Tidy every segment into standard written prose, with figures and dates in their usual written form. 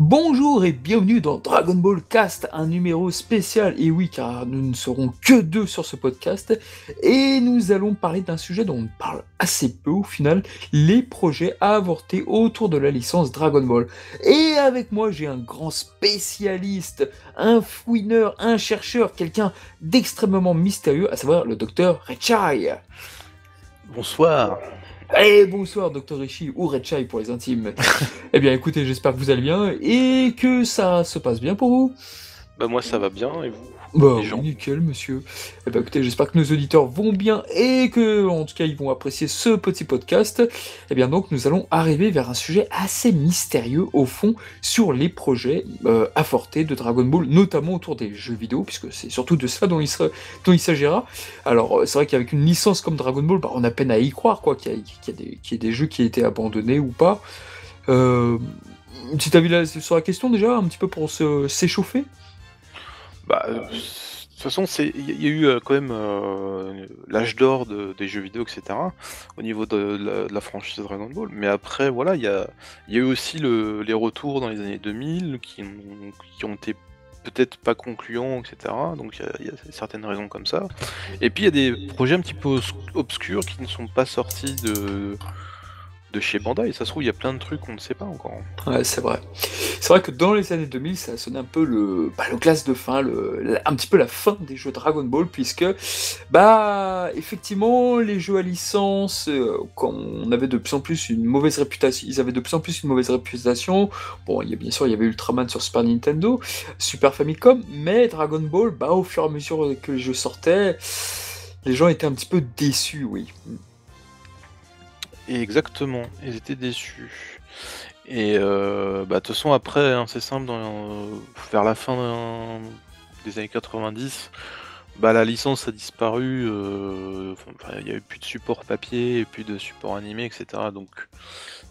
Bonjour et bienvenue dans Dragon Ball Cast, un numéro spécial, et oui car nous ne serons que deux sur ce podcast, et nous allons parler d'un sujet dont on parle assez peu au final, les projets à avorter autour de la licence Dragon Ball. Et avec moi j'ai un grand spécialiste, un fouineur, un chercheur, quelqu'un d'extrêmement mystérieux, à savoir le docteur Rechai. Bonsoir. Et bonsoir Dr Rishi, ou Rechai pour les intimes. Eh bien écoutez, j'espère que vous allez bien et que ça se passe bien pour vous. Bah moi ça va bien et vous Bah les oui, gens? nickel monsieur. Eh bien écoutez, j'espère que nos auditeurs vont bien et que, en tout cas, ils vont apprécier ce petit podcast. Eh bien donc, nous allons arriver vers un sujet assez mystérieux, au fond, sur les projets avortés de Dragon Ball, notamment autour des jeux vidéo, puisque c'est surtout de ça dont il s'agira. Alors, c'est vrai qu'avec une licence comme Dragon Ball, bah, on a peine à y croire, quoi, qu'il y ait des jeux qui aient été abandonnés ou pas. Euh, un petit avis sur la question déjà, un petit peu pour s'échauffer. Bah de toute façon il y a eu quand même l'âge d'or des jeux vidéo etc. Au niveau de la franchise Dragon Ball. Mais après voilà il y a eu aussi les retours dans les années 2000 qui ont été peut-être pas concluants etc. Donc il y a certaines raisons comme ça. Et puis il y a des projets un petit peu obscurs qui ne sont pas sortis de chez Bandai. Ça se trouve il y a plein de trucs qu'on ne sait pas encore. Ouais, c'est vrai. C'est vrai que dans les années 2000, ça a sonné un peu le classe de fin, un petit peu la fin des jeux Dragon Ball, puisque, bah, effectivement, les jeux à licence, quand on avait de plus en plus une mauvaise réputation, ils avaient de plus en plus une mauvaise réputation. Bon, bien sûr, il y avait Ultraman sur Super Nintendo, Super Famicom, mais Dragon Ball, bah, au fur et à mesure que les jeux sortaient, les gens étaient un petit peu déçus, oui. Et exactement, ils étaient déçus. Et bah, de toute façon après, hein, c'est simple, vers la fin des années 90, bah, la licence a disparu, enfin, il y avait plus de support papier, plus de support animé, et cetera. Donc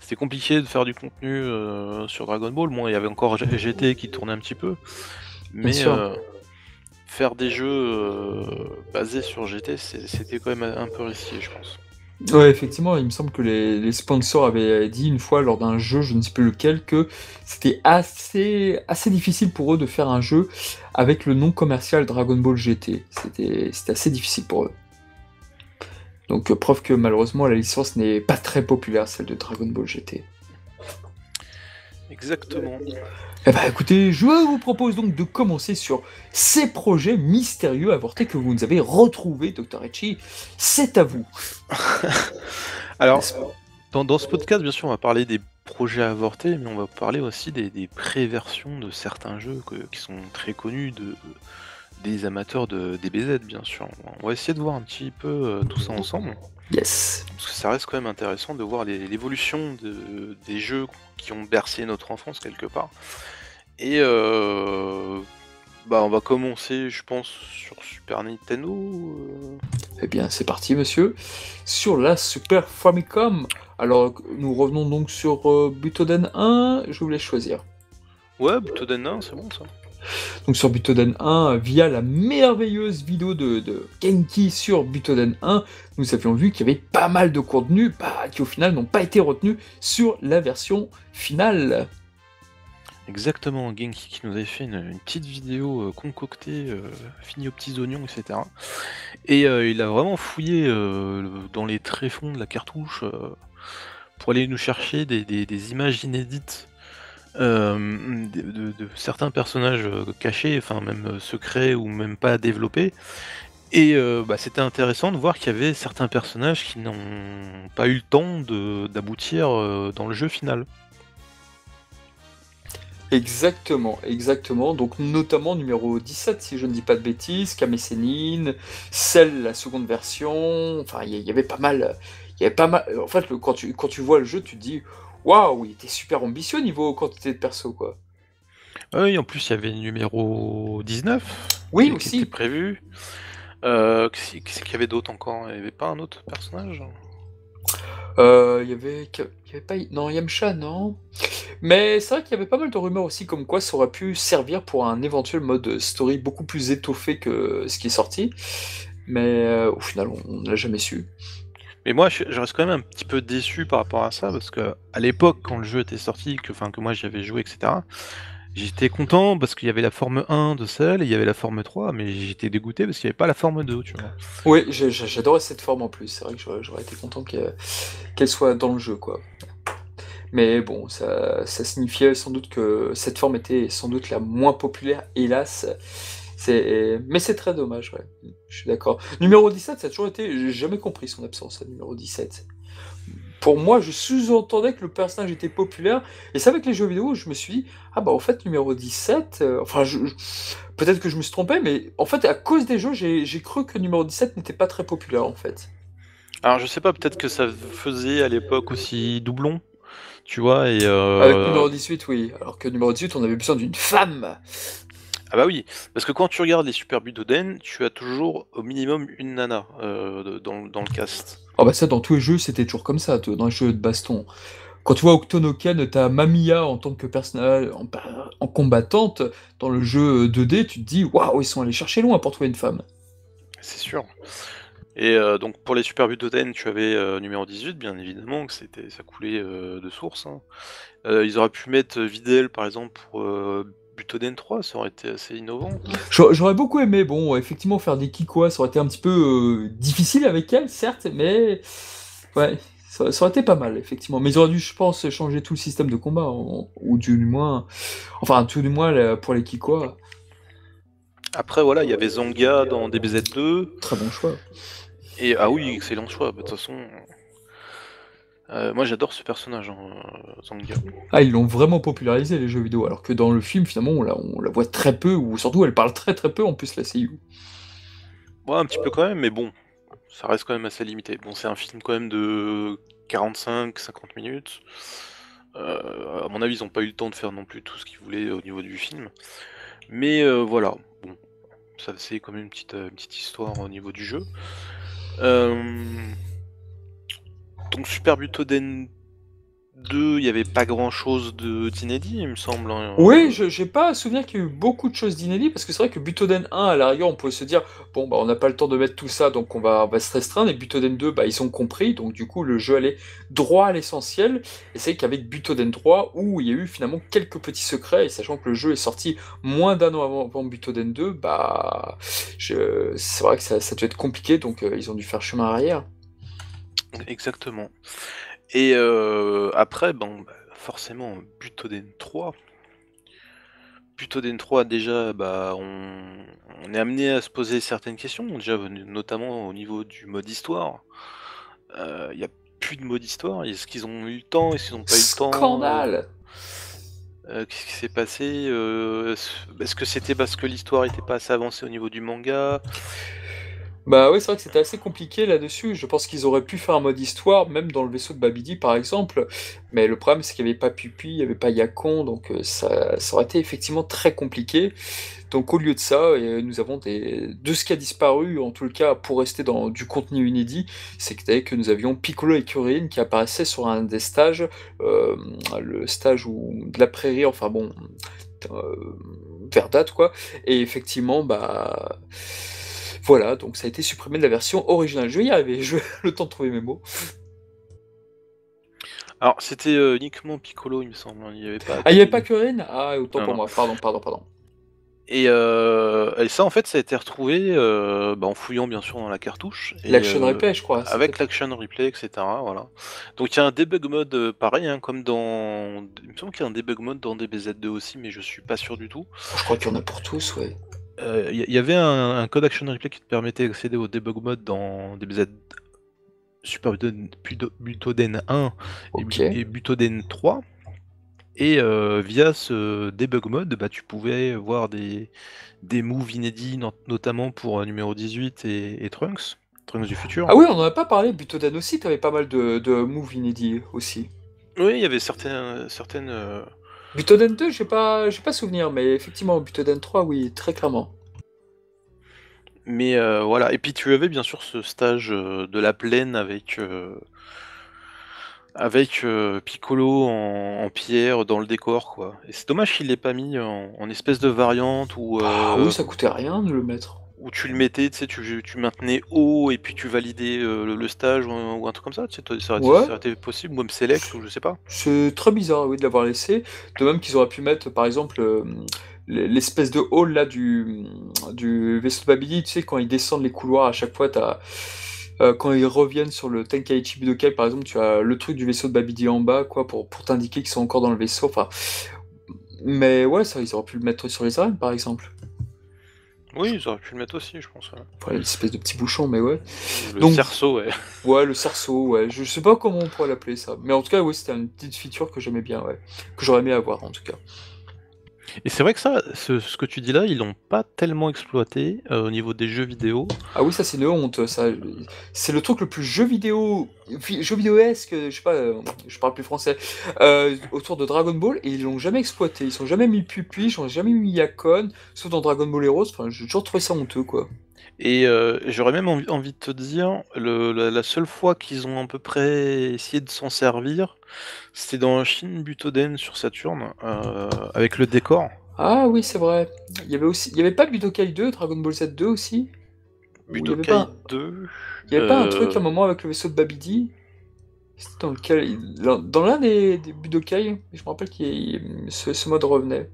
c'était compliqué de faire du contenu, sur Dragon Ball. Bon, il y avait encore GT qui tournait un petit peu, Bien mais sûr. faire des jeux, basés sur GT, c'était quand même un peu risqué, je pense. Ouais, effectivement, il me semble que les sponsors avaient dit une fois lors d'un jeu, je ne sais plus lequel, que c'était assez difficile pour eux de faire un jeu avec le nom commercial Dragon Ball GT. C'était assez difficile pour eux. Donc, preuve que malheureusement la licence n'est pas très populaire, celle de Dragon Ball GT. Exactement. Eh ben écoutez, je vous propose donc de commencer sur ces projets mystérieux avortés que vous nous avez retrouvés, Dr. Echi. C'est à vous. Alors, N'est-ce pas? dans ce podcast, bien sûr, on va parler des projets avortés, mais on va parler aussi des pré-versions de certains jeux qui sont très connus des amateurs de DBZ, bien sûr. On va essayer de voir un petit peu tout ça ensemble, Yes. parce que ça reste quand même intéressant de voir l'évolution des jeux qui ont bercé notre enfance quelque part. Et bah, on va commencer, je pense, sur Super Nintendo. Eh bien, c'est parti, monsieur. Sur la Super Famicom. Alors, nous revenons donc sur Butoden 1. Je vous laisse choisir. Ouais, Butoden 1, c'est bon ça. Donc, sur Butoden 1, via la merveilleuse vidéo de Genki sur Butoden 1, nous avions vu qu'il y avait pas mal de contenus qui, au final, n'ont pas été retenus sur la version finale. Exactement, Genki qui nous avait fait une petite vidéo concoctée, finie aux petits oignons, etc. Et il a vraiment fouillé dans les tréfonds de la cartouche pour aller nous chercher des images inédites de certains personnages cachés, enfin même secrets ou même pas développés. Et bah, c'était intéressant de voir qu'il y avait certains personnages qui n'ont pas eu le temps d'aboutir dans le jeu final. Exactement, exactement. Donc notamment numéro 17, si je ne dis pas de bêtises, Kame Sennin, Cell, la seconde version. Enfin, il y avait pas mal. Il y avait pas mal. En fait, quand tu vois le jeu, tu te dis, waouh, il était super ambitieux niveau quantité de perso, quoi. Ah oui, en plus il y avait le numéro 19 Oui, qui était aussi. prévu. Qu'est-ce qu'il y avait d'autre encore? Il n'y avait pas un autre personnage? Il y avait pas. Non, Yamcha, non. Mais c'est vrai qu'il y avait pas mal de rumeurs aussi comme quoi ça aurait pu servir pour un éventuel mode story beaucoup plus étoffé que ce qui est sorti. Mais au final, on ne l'a jamais su. Mais moi, je reste quand même un petit peu déçu par rapport à ça, parce que à l'époque, quand le jeu était sorti, que moi j'y avais joué, etc., j'étais content parce qu'il y avait la forme 1 de celle et il y avait la forme 3, mais j'étais dégoûté parce qu'il n'y avait pas la forme 2, tu vois. Oui, j'adorais cette forme en plus. C'est vrai que j'aurais été content qu'elle soit dans le jeu, quoi. Mais bon, ça signifiait sans doute que cette forme était sans doute la moins populaire, hélas. Mais c'est très dommage, ouais. Je suis d'accord. Numéro 17, ça a toujours été. J'ai jamais compris son absence, à numéro 17. Pour moi, je sous-entendais que le personnage était populaire, et c'est avec les jeux vidéo, je me suis dit, ah bah en fait, numéro 17, enfin, peut-être que je me suis trompé, mais en fait, à cause des jeux, j'ai cru que numéro 17 n'était pas très populaire, en fait. Alors je sais pas, peut-être que ça faisait à l'époque aussi doublon, tu vois, et Avec numéro 18, oui. Alors que numéro 18, on avait besoin d'une femme. ah bah oui, parce que quand tu regardes les Super Butoden, tu as toujours au minimum une nana dans le cast. Oh bah ça, dans tous les jeux, c'était toujours comme ça, dans les jeux de baston. Quand tu vois Octonoken, t'as Mamiya en tant que personnage, en combattante, dans le jeu 2D, tu te dis, waouh, ils sont allés chercher loin pour trouver une femme. C'est sûr. Et donc pour les Super Butoden, tu avais numéro 18, bien évidemment, que ça coulait de source, hein. Ils auraient pu mettre Videl par exemple pour Butoden 3, ça aurait été assez innovant. J'aurais beaucoup aimé, bon, effectivement, faire des Kikoa, ça aurait été un petit peu difficile avec elle, certes, mais ouais, ça aurait été pas mal, effectivement. Mais ils auraient dû, je pense, changer tout le système de combat, ou du moins, enfin, tout du moins pour les Kikoa. Après voilà, il y avait Zanga dans DBZ2, Très bon choix. et ah oui, excellent choix, de toute façon. Moi j'adore ce personnage, hein, Zanga. Ah, ils l'ont vraiment popularisé, les jeux vidéo, alors que dans le film, finalement, on la voit très peu, ou surtout, elle parle très très peu, en plus, la seiyuu. Ouais, un petit peu quand même, mais bon, ça reste quand même assez limité. Bon, c'est un film quand même de 45-50 minutes. À mon avis, ils n'ont pas eu le temps de faire non plus tout ce qu'ils voulaient au niveau du film. Mais voilà, bon, ça c'est quand même une petite histoire au niveau du jeu. Donc Super Butoden 2, il n'y avait pas grand chose d'inédit, il me semble, hein. Oui, j'ai pas à souvenir qu'il y a eu beaucoup de choses d'inédit, parce que c'est vrai que Butoden 1, à la rigueur, on pouvait se dire, bon, bah, on n'a pas le temps de mettre tout ça, donc on va se restreindre, et Butoden 2, bah, ils ont compris, donc du coup, le jeu allait droit à l'essentiel, et c'est vrai qu'avec Butoden 3, où il y a eu finalement quelques petits secrets, et sachant que le jeu est sorti moins d'un an avant Butoden 2, bah, c'est vrai que ça a dû être compliqué, donc ils ont dû faire chemin arrière. Exactement. Et après, bon, bah, forcément, Butoden 3, déjà, bah, on est amené à se poser certaines questions, déjà, notamment au niveau du mode histoire. Il n'y a plus de mode histoire. Est-ce qu'ils ont eu le temps? Est-ce qu'ils n'ont pas eu le temps? Scandale! Qu'est-ce qui s'est passé? Est-ce que c'était parce que l'histoire n'était pas assez avancée au niveau du manga? Bah oui, c'est vrai que c'était assez compliqué là-dessus. Je pense qu'ils auraient pu faire un mode histoire, même dans le vaisseau de Babidi par exemple. Mais le problème, c'est qu'il n'y avait pas Pupi, il n'y avait pas Yakon, donc ça aurait été effectivement très compliqué. Donc au lieu de ça, nous avons de ce qui a disparu, en tout cas pour rester dans du contenu inédit, que nous avions Piccolo et Kuririn qui apparaissaient sur un des stages, euh, le stage de la prairie, enfin bon, euh, verdâtre quoi. Et effectivement, bah voilà, donc ça a été supprimé de la version originale. Je vais y arriver, je vais le temps de trouver mes mots. Alors, c'était uniquement Piccolo, il me semble, hein. Il n'y avait pas Ah, il n'y avait pas Kuririn. Kuririn? Ah, autant Non, pour non. moi, pardon. Et ça, en fait, ça a été retrouvé bah, en fouillant bien sûr dans la cartouche et L'action replay, je crois, c'était. avec l'action replay, etc. Voilà. Donc il y a un debug mode pareil, hein, comme dans. Il me semble qu'il y a un debug mode dans DBZ2 aussi, mais je suis pas sûr du tout. Je crois qu'il y en a pour tous, ouais. Il y avait un code action replay qui te permettait d'accéder au debug mode dans DBZ Super Butoden 1 Ok. et Butoden 3. Et via ce debug mode, bah, tu pouvais voir des moves inédits, notamment pour numéro 18 et Trunks du futur. Ah oui, on n'en a pas parlé, Butoden aussi, t'avais pas mal de moves inédits aussi. Oui, il y avait certaines Butoden 2, j'ai pas souvenir, mais effectivement, Butoden 3, oui, très clairement. mais voilà. Et puis tu avais bien sûr ce stage de la plaine avec Piccolo en pierre dans le décor, quoi. Et c'est dommage qu'il l'ait pas mis en espèce de variante ou Ah oui, ça coûtait rien de le mettre. où tu le mettais, tu sais, tu maintenais haut et puis tu validais le stage ou un truc comme ça, tu sais, Ouais, ça aurait été possible, ou même select, ou je sais pas. c'est très bizarre, oui, de l'avoir laissé. De même qu'ils auraient pu mettre, par exemple, l'espèce de hall là du vaisseau de Babidi, tu sais, quand ils descendent les couloirs, à chaque fois, quand ils reviennent sur le Tenkaichi Budokai, par exemple, tu as le truc du vaisseau de Babidi en bas, quoi, pour t'indiquer qu'ils sont encore dans le vaisseau. Enfin, mais ouais, ça, ils auraient pu le mettre sur les arènes, par exemple. Oui, ils auraient pu le mettre aussi, je pense. Ouais. Enfin, une espèce de petit bouchon, mais ouais. Le Donc, cerceau, ouais. ouais, le cerceau, ouais. Je sais pas comment on pourrait l'appeler ça. Mais en tout cas, oui, c'était une petite feature que j'aimais bien, ouais. Que j'aurais aimé avoir, en tout cas. Et c'est vrai que ça, ce que tu dis là, ils l'ont pas tellement exploité au niveau des jeux vidéo. Ah oui, ça, c'est une honte, ça. C'est le truc le plus jeu vidéo-esque, je sais pas, je parle plus français, autour de Dragon Ball, et ils l'ont jamais exploité. Ils sont jamais mis Pupi, ils ont jamais mis Yakon, sauf dans Dragon Ball Heroes. Enfin, j'ai toujours trouvé ça honteux, quoi. Et j'aurais même envie de te dire, la seule fois qu'ils ont à peu près essayé de s'en servir, c'était dans Shin Butoden sur Saturn, avec le décor. Ah oui, c'est vrai. Il y avait pas Budokai 2, Dragon Ball Z 2 aussi? Ou Budokai 2, il y avait pas un truc à un moment avec le vaisseau de Babidi? C'était dans l'un des Budokai, je me rappelle ce mode revenait.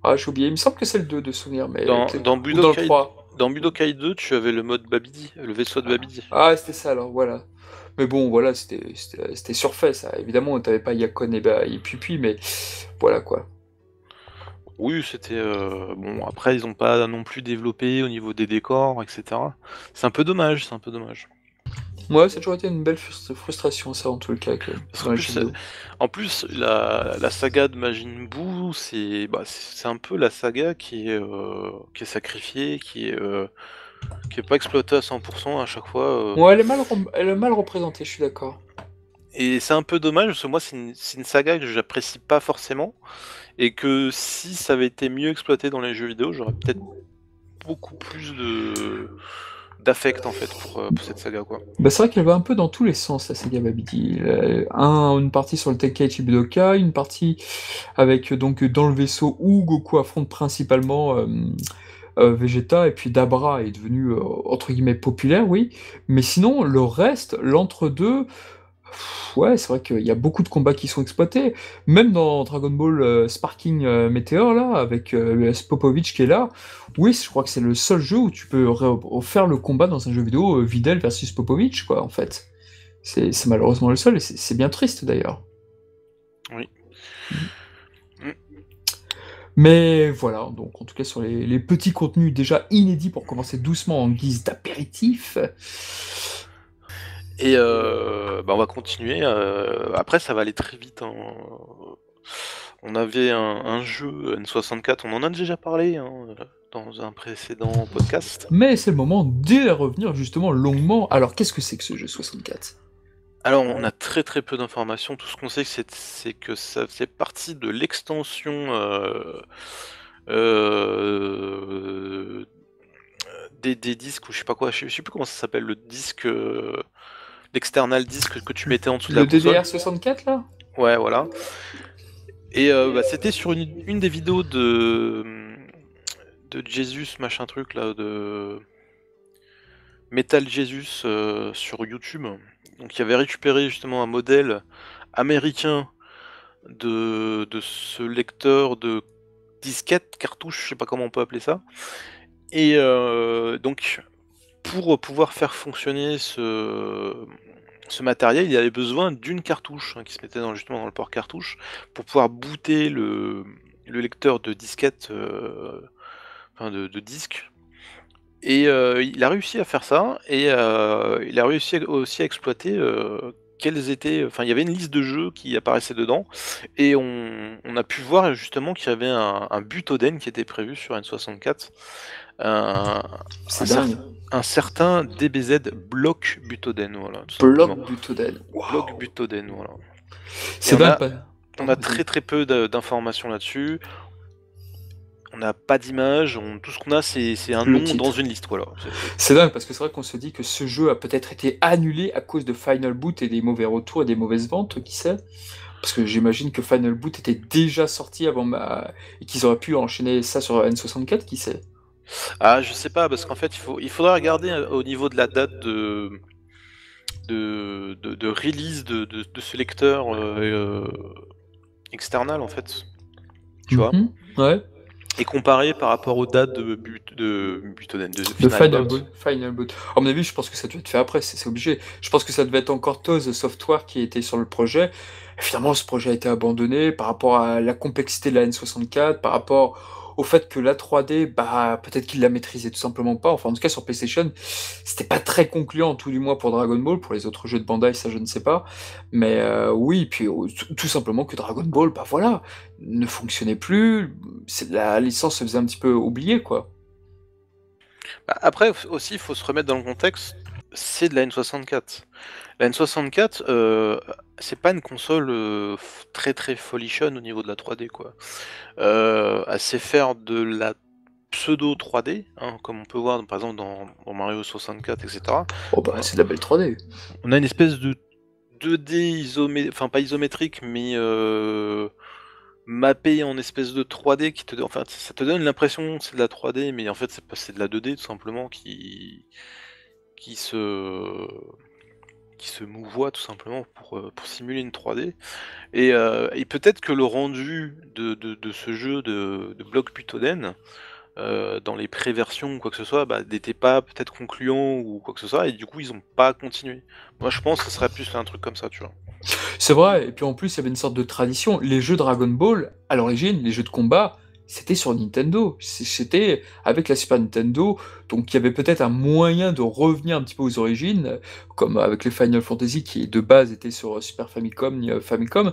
Ah, j'ai oublié, il me semble que c'est le 2 de souvenir, mais dans ou dans le Budokai, 3. dans Budokai 2, tu avais le mode Babidi, le vaisseau de Babidi. Ah, c'était ça alors, voilà. Mais bon, voilà, c'était surfait ça. Évidemment, t'avais pas Yakon et Pupi, mais voilà quoi. Oui, c'était bon. Après, ils ont pas non plus développé au niveau des décors, etc. C'est un peu dommage, c'est un peu dommage. Ouais, ça a toujours été une belle frustration, ça, en tout cas, Parce dans qu'en les jeux plus, vidéo. la saga de Majin Buu, c'est un peu la saga qui est sacrifiée, qui est pas exploitée à 100% à chaque fois. Ouais, elle est mal représentée, je suis d'accord. Et c'est un peu dommage parce que moi, c'est une saga que j'apprécie pas forcément. Et que si ça avait été mieux exploité dans les jeux vidéo, j'aurais peut-être beaucoup plus d'affect en fait pour cette saga, quoi. Bah, c'est vrai qu'elle va un peu dans tous les sens, la saga Babidi. Une partie sur le Tenkaichi Budokai, une partie avec donc dans le vaisseau où Goku affronte principalement Vegeta, et puis Dabra est devenu entre guillemets populaire, oui. Mais sinon, le reste, l'entre-deux, ouais, c'est vrai qu'il y a beaucoup de combats qui sont exploités. Même dans Dragon Ball Sparking Meteor, là, avec Popovich qui est là, oui, je crois que c'est le seul jeu où tu peux refaire le combat dans un jeu vidéo Videl versus Popovich, quoi, en fait. C'est malheureusement le seul, et c'est bien triste d'ailleurs. Oui. Mais voilà, donc en tout cas sur les petits contenus déjà inédits pour commencer doucement en guise d'apéritif. Et on va continuer. Après, ça va aller très vite, hein. On avait un jeu N64, on en a déjà parlé, hein, dans un précédent podcast. Mais c'est le moment de revenir justement longuement. Alors qu'est-ce que c'est que ce jeu 64? Alors, on a très très peu d'informations. Tout ce qu'on sait, c'est que ça faisait partie de l'extension euh, des disques, ou je sais pas quoi, je sais plus comment ça s'appelle, le disque, l'external disque que tu mettais en dessous de la Le console. DDR64 là? Ouais, voilà. Et c'était sur une des vidéos de Jesus, machin truc là, de Metal Jesus sur YouTube. Donc il avait récupéré justement un modèle américain de ce lecteur de disquette, cartouche, je sais pas comment on peut appeler ça. Et donc pour pouvoir faire fonctionner ce matériel, il avait besoin d'une cartouche, hein, qui se mettait justement dans le port cartouche pour pouvoir booter le lecteur de disquette, enfin de disque. Et il a réussi à faire ça, et il a réussi aussi à exploiter quels étaient. Enfin, il y avait une liste de jeux qui apparaissait dedans, et on a pu voir justement qu'il y avait un Butoden qui était prévu sur N64. Un, un, C'est cer- dingue. un certain DBZ Block Butoden, voilà, tout simplement. Block Butoden. Block Waouh. Butoden, voilà. Et C'est dingue pas. on a Pardon, vas-y. très très peu d'informations là-dessus. On n'a pas d'image, tout ce qu'on a, c'est un Le nom dans titre. une liste, voilà. C'est dingue parce que c'est vrai qu'on se dit que ce jeu a peut-être été annulé à cause de Final Boot et des mauvais retours et des mauvaises ventes, qui sait? Parce que j'imagine que Final Boot était déjà sorti avant et qu'ils auraient pu enchaîner ça sur N64, qui sait? Ah, je sais pas, parce qu'en fait, il faudra regarder au niveau de la date de release de ce lecteur external, en fait. Tu vois? Ouais. Et comparer par rapport aux dates de Butoden, de De Final Final Bout. Boot. Final Boot. À mon avis, je pense que ça devait être fait après, c'est obligé. Je pense que ça devait être encore Toz Software qui était sur le projet. Et finalement, ce projet a été abandonné par rapport à la complexité de la N64, par rapport au fait que la 3D, bah, peut-être qu'il la maîtrisait tout simplement pas. Enfin, en tout cas, sur PlayStation, c'était pas très concluant, tout du moins pour Dragon Ball. Pour les autres jeux de Bandai, ça, je ne sais pas. Mais oui, puis tout simplement que Dragon Ball, bah voilà, ne fonctionnait plus. La licence se faisait un petit peu oublier, quoi. Bah, après, aussi, il faut se remettre dans le contexte, c'est de la N64. La N64, c'est pas une console très très folichonne au niveau de la 3D, quoi. Elle sait faire de la pseudo 3D, hein, comme on peut voir par exemple dans Mario 64, etc. Oh bah, c'est de la belle 3D. On a une espèce de 2D enfin pas isométrique, mais mappé en espèce de 3D enfin, ça te donne l'impression que c'est de la 3D, mais en fait c'est de la 2D tout simplement qui se qui se mouvoie tout simplement pour simuler une 3D. Et peut-être que le rendu de ce jeu de Block Butoden, dans les pré-versions ou quoi que ce soit, bah, n'était pas peut-être concluant ou quoi que ce soit, et du coup ils ont pas continué. Moi je pense que ce serait plus un truc comme ça, tu vois. C'est vrai, et puis en plus, il y avait une sorte de tradition. Les jeux Dragon Ball, à l'origine, les jeux de combat, c'était sur Nintendo. C'était avec la Super Nintendo, donc il y avait peut-être un moyen de revenir un petit peu aux origines, comme avec les Final Fantasy qui de base étaient sur Super Famicom, Famicom.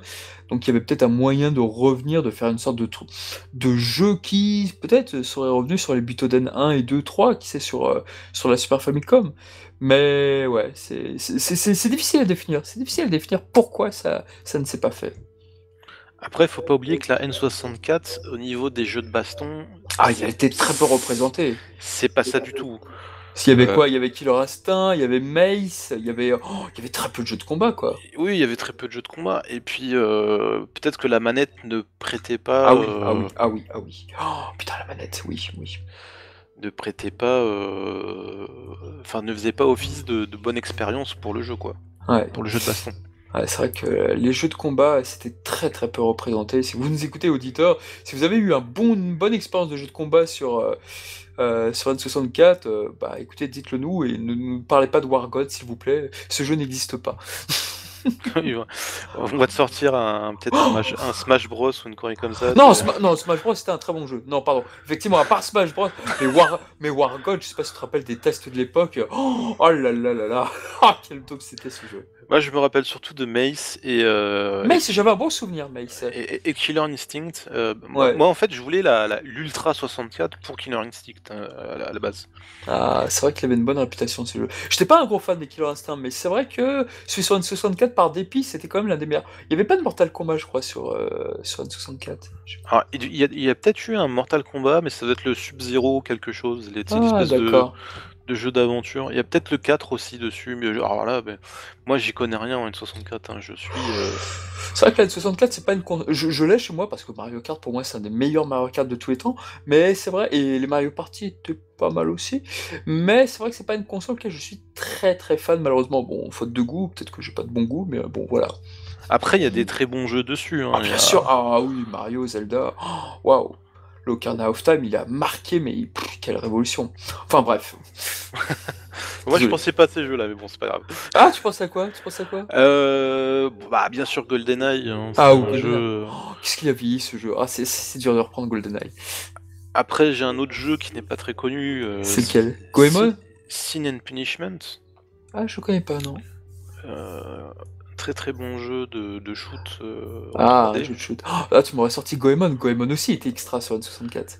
Donc il y avait peut-être un moyen de revenir, de faire une sorte de jeu qui peut-être serait revenu sur les Butoden 1 et 2, 3, qui c'est sur la Super Famicom. Mais ouais, c'est difficile à définir. C'est difficile à définir pourquoi ça ne s'est pas fait. Après, faut pas oublier que la N64, au niveau des jeux de baston, Ah, il a été très peu représenté. c'est pas ça du tout. S'il y avait Euh, quoi? Il y avait Killer Instinct, il y avait Mace, il y avait très peu de jeux de combat, quoi. oui, il y avait très peu de jeux de combat, et puis peut-être que la manette ne prêtait pas, Ah oui, ah oui, ah oui, ah oui. Oh, putain, la manette, oui, oui. ne prêtait pas, enfin ne faisait pas office de bonne expérience pour le jeu, quoi, Ouais. pour le jeu de baston. Ouais, c'est vrai que les jeux de combat, c'était très très peu représenté. Si vous nous écoutez, auditeurs, si vous avez eu une bonne expérience de jeu de combat sur N64, bah écoutez, dites-le nous et ne nous parlez pas de War God, s'il vous plaît. Ce jeu n'existe pas. On va te sortir peut-être un Smash Bros ou une connerie comme ça. Non, non, Smash Bros, c'était un très bon jeu. Non, pardon. Effectivement, à part Smash Bros, mais War God, je sais pas si tu te rappelles des tests de l'époque. Oh là là là là. Ah, quel top c'était ce jeu. Moi, je me rappelle surtout de Mace Mace, j'avais un bon souvenir, Mace. et Killer Instinct. Ouais. Moi, en fait, je voulais l'Ultra 64 pour Killer Instinct à la base. Ah, c'est vrai qu'il avait une bonne réputation ce jeu. J'étais pas un gros fan des Killer Instinct, mais c'est vrai que celui sur N64 par dépit, c'était quand même l'un des meilleurs. Il y avait pas de Mortal Kombat, je crois, sur N64. Alors, il y a peut-être eu un Mortal Kombat, mais ça doit être le Sub-Zero quelque chose, Ah, l'espèce d'accord. de jeu d'aventure. Il y a peut-être le 4 aussi dessus, mais alors là, ben, moi j'y connais rien en N64, hein, je suis... C'est vrai que la N64, c'est pas une console. Je l'ai chez moi parce que Mario Kart, pour moi, c'est un des meilleurs Mario Kart de tous les temps. Mais c'est vrai, et les Mario Party étaient pas mal aussi. Mais c'est vrai que c'est pas une console que je suis très très fan, malheureusement. Bon, faute de goût, peut-être que j'ai pas de bon goût, mais bon, voilà. Après, il y a des très bons jeux dessus, hein, Ah, bien sûr, ah oui, Mario, Zelda, oh, waouh! L'Ocarina of Time, il a marqué, mais quelle révolution! Enfin bref. Moi, je Désolé. pensais pas à ces jeux-là, mais bon, c'est pas grave. Ah, tu penses à quoi? Tu penses à quoi? Bah, bien sûr, GoldenEye, hein, c'est Ah, ou un GoldenEye. jeu... Oh, qu'est-ce qu'il a vieilli ce jeu? Ah, c'est dur de reprendre GoldenEye. Après, j'ai un autre jeu qui n'est pas très connu, C'est lequel? Goemon? Sin and Punishment. Ah, je connais pas, non. Euh, Très très bon jeu de shoot en Ah, 3D. jeu de shoot. Oh, là, tu m'aurais sorti Goemon. Goemon aussi était extra sur N64.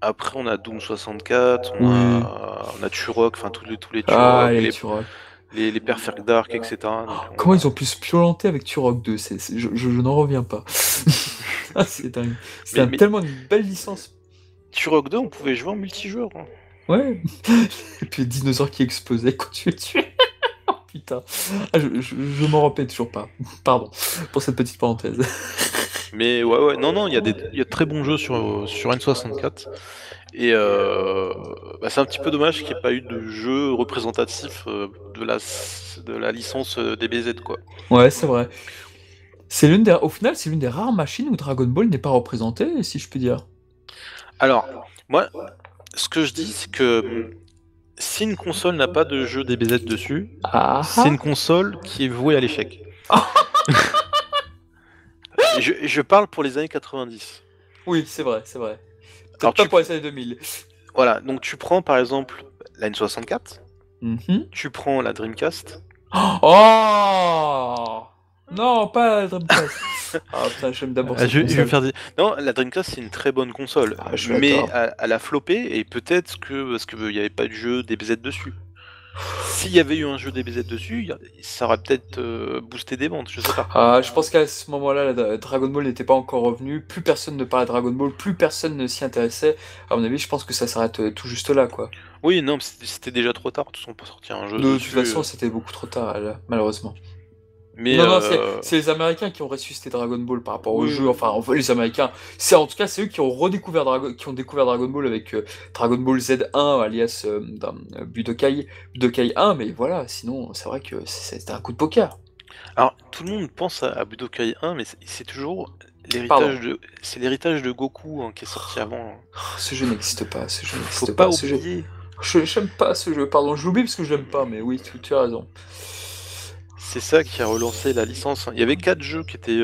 Après, on a Doom 64, Oui. on a Turok, enfin tous les Ah, Turok, les Turok. les Perfect Dark, etc. Donc, Comment ils ont pu se planter avec Turok 2? Je n'en reviens pas. Ah, c'est dingue. C'était mais tellement une belle licence. Turok 2, on pouvait jouer en multijoueur, hein. Ouais. Et puis les dinosaures qui explosaient quand tu les tuais. Oh putain. Ah, je m'en rappelle toujours pas. Pardon pour cette petite parenthèse. Mais ouais, non, il y a de très bons jeux sur N64. Et c'est un petit peu dommage qu'il n'y ait pas eu de jeu représentatif de la licence DBZ, quoi. Ouais, c'est vrai. Au final, c'est l'une des rares machines où Dragon Ball n'est pas représenté, si je puis dire. Alors, moi, ce que je dis, c'est que si une console n'a pas de jeu DBZ dessus, Ah c'est une ah. console qui est vouée à l'échec. Je parle pour les années 90. Oui, c'est vrai, c'est vrai. Alors, Peut-être pas pour les années 2000. voilà, donc tu prends par exemple la N64, Mhm. tu prends la Dreamcast. Oh non, pas la Dreamcast. Ah putain, j'aime d'abord cette Je vais console. faire des... Non, la Dreamcast c'est une très bonne console, Ah, je mais l'adore. elle a floppé et peut-être que parce qu'il n'y avait pas de jeu DBZ dessus. S'il y avait eu un jeu DBZ dessus, ça aurait peut-être boosté des ventes, je sais pas. Ah, je pense qu'à ce moment-là, Dragon Ball n'était pas encore revenu. Plus personne ne parlait de Dragon Ball, plus personne ne s'y intéressait. À mon avis, je pense que ça s'arrête tout juste là, quoi. Oui, non, mais c'était déjà trop tard, de toute façon, pour sortir un jeu De toute dessus. façon, c'était beaucoup trop tard, là, malheureusement. Mais Non, non, c'est les Américains qui ont ressuscité Dragon Ball par rapport au oui, jeu. oui. Enfin, les Américains, en tout cas, c'est eux qui ont redécouvert qui ont découvert Dragon Ball avec Dragon Ball Z1, alias Budokai 1. Mais voilà, sinon, c'est vrai que c'était un coup de poker. Alors, tout le monde pense à Budokai 1, mais c'est toujours Pardon. c'est l'héritage de Goku hein, qui est sorti avant. Ce jeu n'existe pas, ce jeu Faut n'existe pas pas. Ce jeu, oublier. j'aime pas ce jeu. Pardon, je l'oublie parce que je l'aime pas. Mais oui, tu as raison. C'est ça qui a relancé la licence. Il y avait 4 jeux qui étaient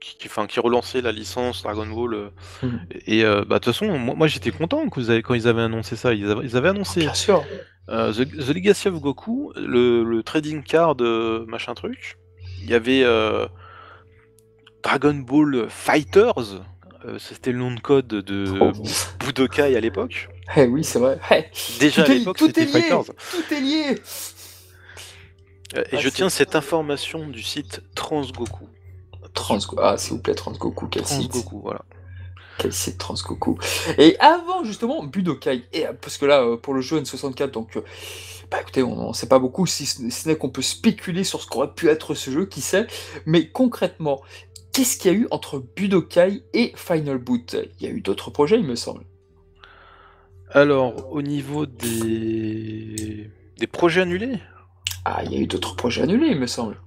qui relançaient la licence Dragon Ball. Mhm. Et de toute façon, moi j'étais content quand ils avaient annoncé ça. Ils avaient annoncé Bien sûr. The Legacy of Goku, le trading card machin truc. Il y avait Dragon Ball Fighters. C'était le nom de code de Oh. Budokai à l'époque. Eh oui, c'est vrai. Eh, Déjà à l'époque, tout est c'était lié. Fighters. Tout est lié. Et Ah, je tiens c'est cette information du site Transgoku. Attention, Ah, s'il vous plaît, Transgoku, quel site. Transgoku, voilà. Quel site Transgoku. Et avant, justement, Budokai. Parce que là, pour le jeu N64, donc, bah écoutez, on ne sait pas beaucoup, si ce n'est qu'on peut spéculer sur ce qu'aurait pu être ce jeu, qui sait. Mais concrètement, qu'est-ce qu'il y a eu entre Budokai et Final Boot? Il y a eu d'autres projets, il me semble. Alors, au niveau des projets annulés? Ah, il y a eu d'autres projets annulés, il me semble.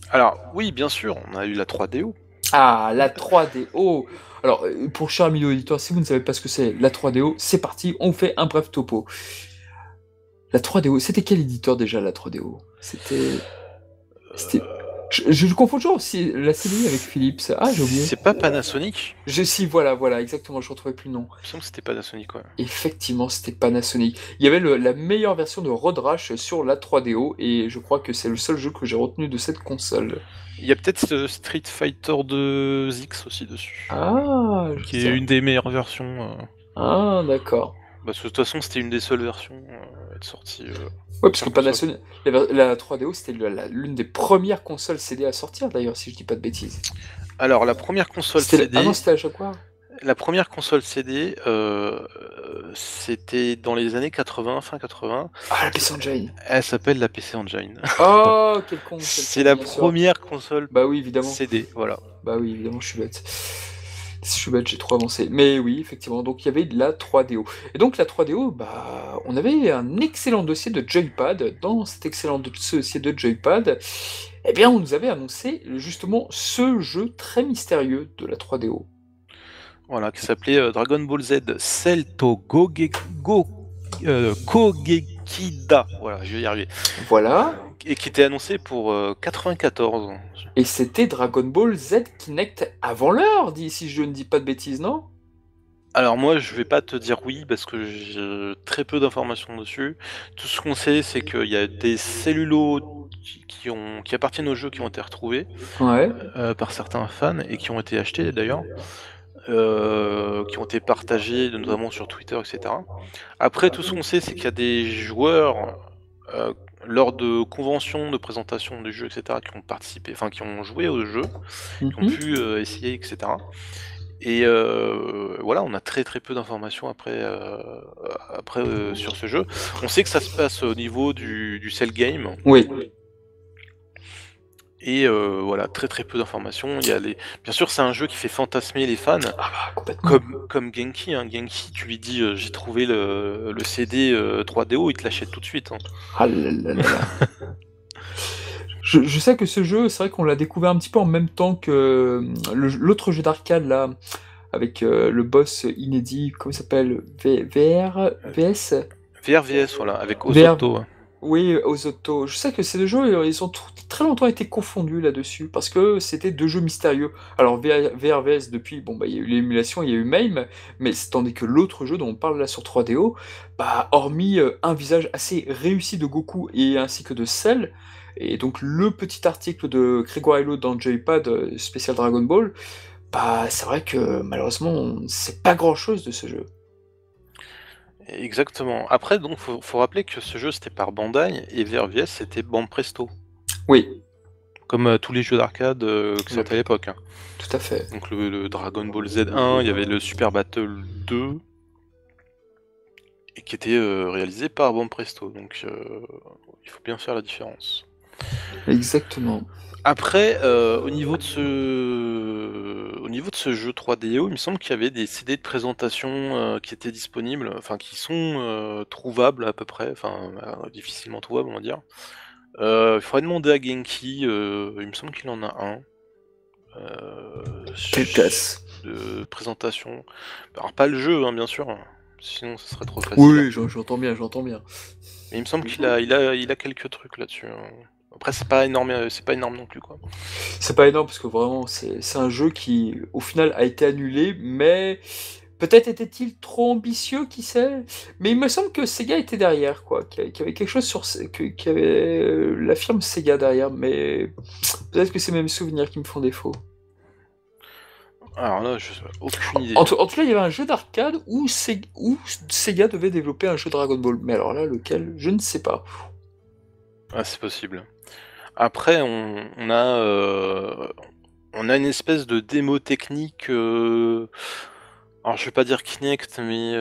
Alors, oui, bien sûr, on a eu la 3DO. Ah, la 3DO. Alors, pour cher ami auditeur, si vous ne savez pas ce que c'est la 3DO, c'est parti, on fait un bref topo. La 3DO, c'était quel éditeur déjà la 3DO? C'était. Je confonds toujours aussi la CDI avec Philips. Ah, j'ai oublié. C'est pas Panasonic? Si, voilà, exactement, je ne retrouvais plus le nom. Il me semble que c'était Panasonic, ouais. Effectivement, c'était Panasonic. Il y avait la meilleure version de Road Rash sur la 3DO, et je crois que c'est le seul jeu que j'ai retenu de cette console. Il y a peut-être Street Fighter 2X aussi dessus. Ah, Qui est une des meilleures versions. Ah, d'accord. Parce que de toute façon, c'était une des seules versions à être sortie. Ouais, parce sur que console. Panasonic, la 3DO, c'était l'une des premières consoles CD à sortir, d'ailleurs, si je dis pas de bêtises. Alors, la première console Ah non, CD. c'était la Jaguar. La première console CD, c'était dans les années 80, fin 80. Ah, la PC Engine. Elle s'appelle la PC Engine. Oh, quel con, C'est la bien sûr. première console Bah oui, évidemment. CD, voilà. Bah oui, évidemment, je suis bête. Je suis bête, j'ai trop avancé. Mais oui, effectivement, donc il y avait de la 3DO. Et donc la 3DO, bah, on avait un excellent dossier de Joypad. Dans cet excellent dossier de Joypad, eh bien, on nous avait annoncé justement ce jeu très mystérieux de la 3DO. Voilà, qui s'appelait Dragon Ball Z Cell to Kogekida. Voilà, je vais y arriver. Voilà. Et qui était annoncé pour 94. Et c'était Dragon Ball Z Kinect avant l'heure, si je ne dis pas de bêtises, non? Alors moi, je vais pas te dire oui, parce que j'ai très peu d'informations dessus. Tout ce qu'on sait, c'est qu'il y a des cellulos qui appartiennent au jeu qui ont été retrouvés Ouais. par certains fans et qui ont été achetés d'ailleurs. Qui ont été partagés notamment sur Twitter, etc. Après, tout ce qu'on sait, c'est qu'il y a des joueurs lors de conventions de présentation du jeu, etc., qui ont participé, enfin qui ont joué au jeu, qui ont pu essayer, etc. Et voilà, on a très très peu d'informations après sur ce jeu. On sait que ça se passe au niveau du cell game. Oui. Et voilà, très très peu d'informations. Bien sûr, c'est un jeu qui fait fantasmer les fans, Ah bah, complètement. comme Genki, hein. Genki, tu lui dis j'ai trouvé le CD 3DO, il te l'achète tout de suite, hein. Ah là là là là. Je sais que ce jeu, c'est vrai qu'on l'a découvert un petit peu en même temps que l'autre jeu d'arcade là, avec le boss inédit, comment il s'appelle? VR, VS? VRVS, voilà, avec VR, Ozotto, hein. oui, Osotto. Je sais que ces deux jeux, ils ont très longtemps été confondus là-dessus, parce que c'était deux jeux mystérieux. Alors VRVS, depuis, bon, bah, il y a eu l'émulation, il y a eu MAME, mais tandis que l'autre jeu dont on parle là sur 3DO, bah, hormis un visage assez réussi de Goku et ainsi que de Cell, et donc le petit article de Grégoire Hello dans Joypad spécial Dragon Ball, bah, c'est vrai que malheureusement, on ne sait pas grand-chose de ce jeu. Exactement. Après, donc, faut rappeler que ce jeu c'était par Bandai et VRVS c'était Banpresto, Oui, comme tous les jeux d'arcade qui le- sortaient à l'époque, hein. tout à fait. Donc le Dragon Ball Z1, il y avait le Super Battle 2, et qui était réalisé par Banpresto. Donc il faut bien faire la différence. Exactement. Après, au niveau de ce jeu 3DO, il me semble qu'il y avait des CD de présentation qui étaient disponibles, enfin qui sont trouvables à peu près, enfin difficilement trouvables on va dire. Il faudrait demander à Genki, il me semble qu'il en a un. Quelle classe. De présentation. Alors pas le jeu, hein, bien sûr, sinon ce serait trop facile. Oui, j'entends bien, j'entends bien. Mais il me semble qu'il a quelques trucs là-dessus, hein. Après c'est pas énorme non plus quoi. C'est pas énorme parce que vraiment, c'est un jeu qui, au final, a été annulé, mais peut-être était-il trop ambitieux, qui sait? Mais il me semble que Sega était derrière, quoi, qu'il y avait quelque chose qu'il y avait la firme Sega derrière, mais peut-être que c'est mes souvenirs qui me font défaut. Alors là, je sais pas, aucune idée. En tout cas, il y avait un jeu d'arcade où Sega devait développer un jeu Dragon Ball, mais alors là, lequel? Je ne sais pas. Ah, c'est possible. Après, on a une espèce de démo technique. Alors, je vais pas dire Kinect, mais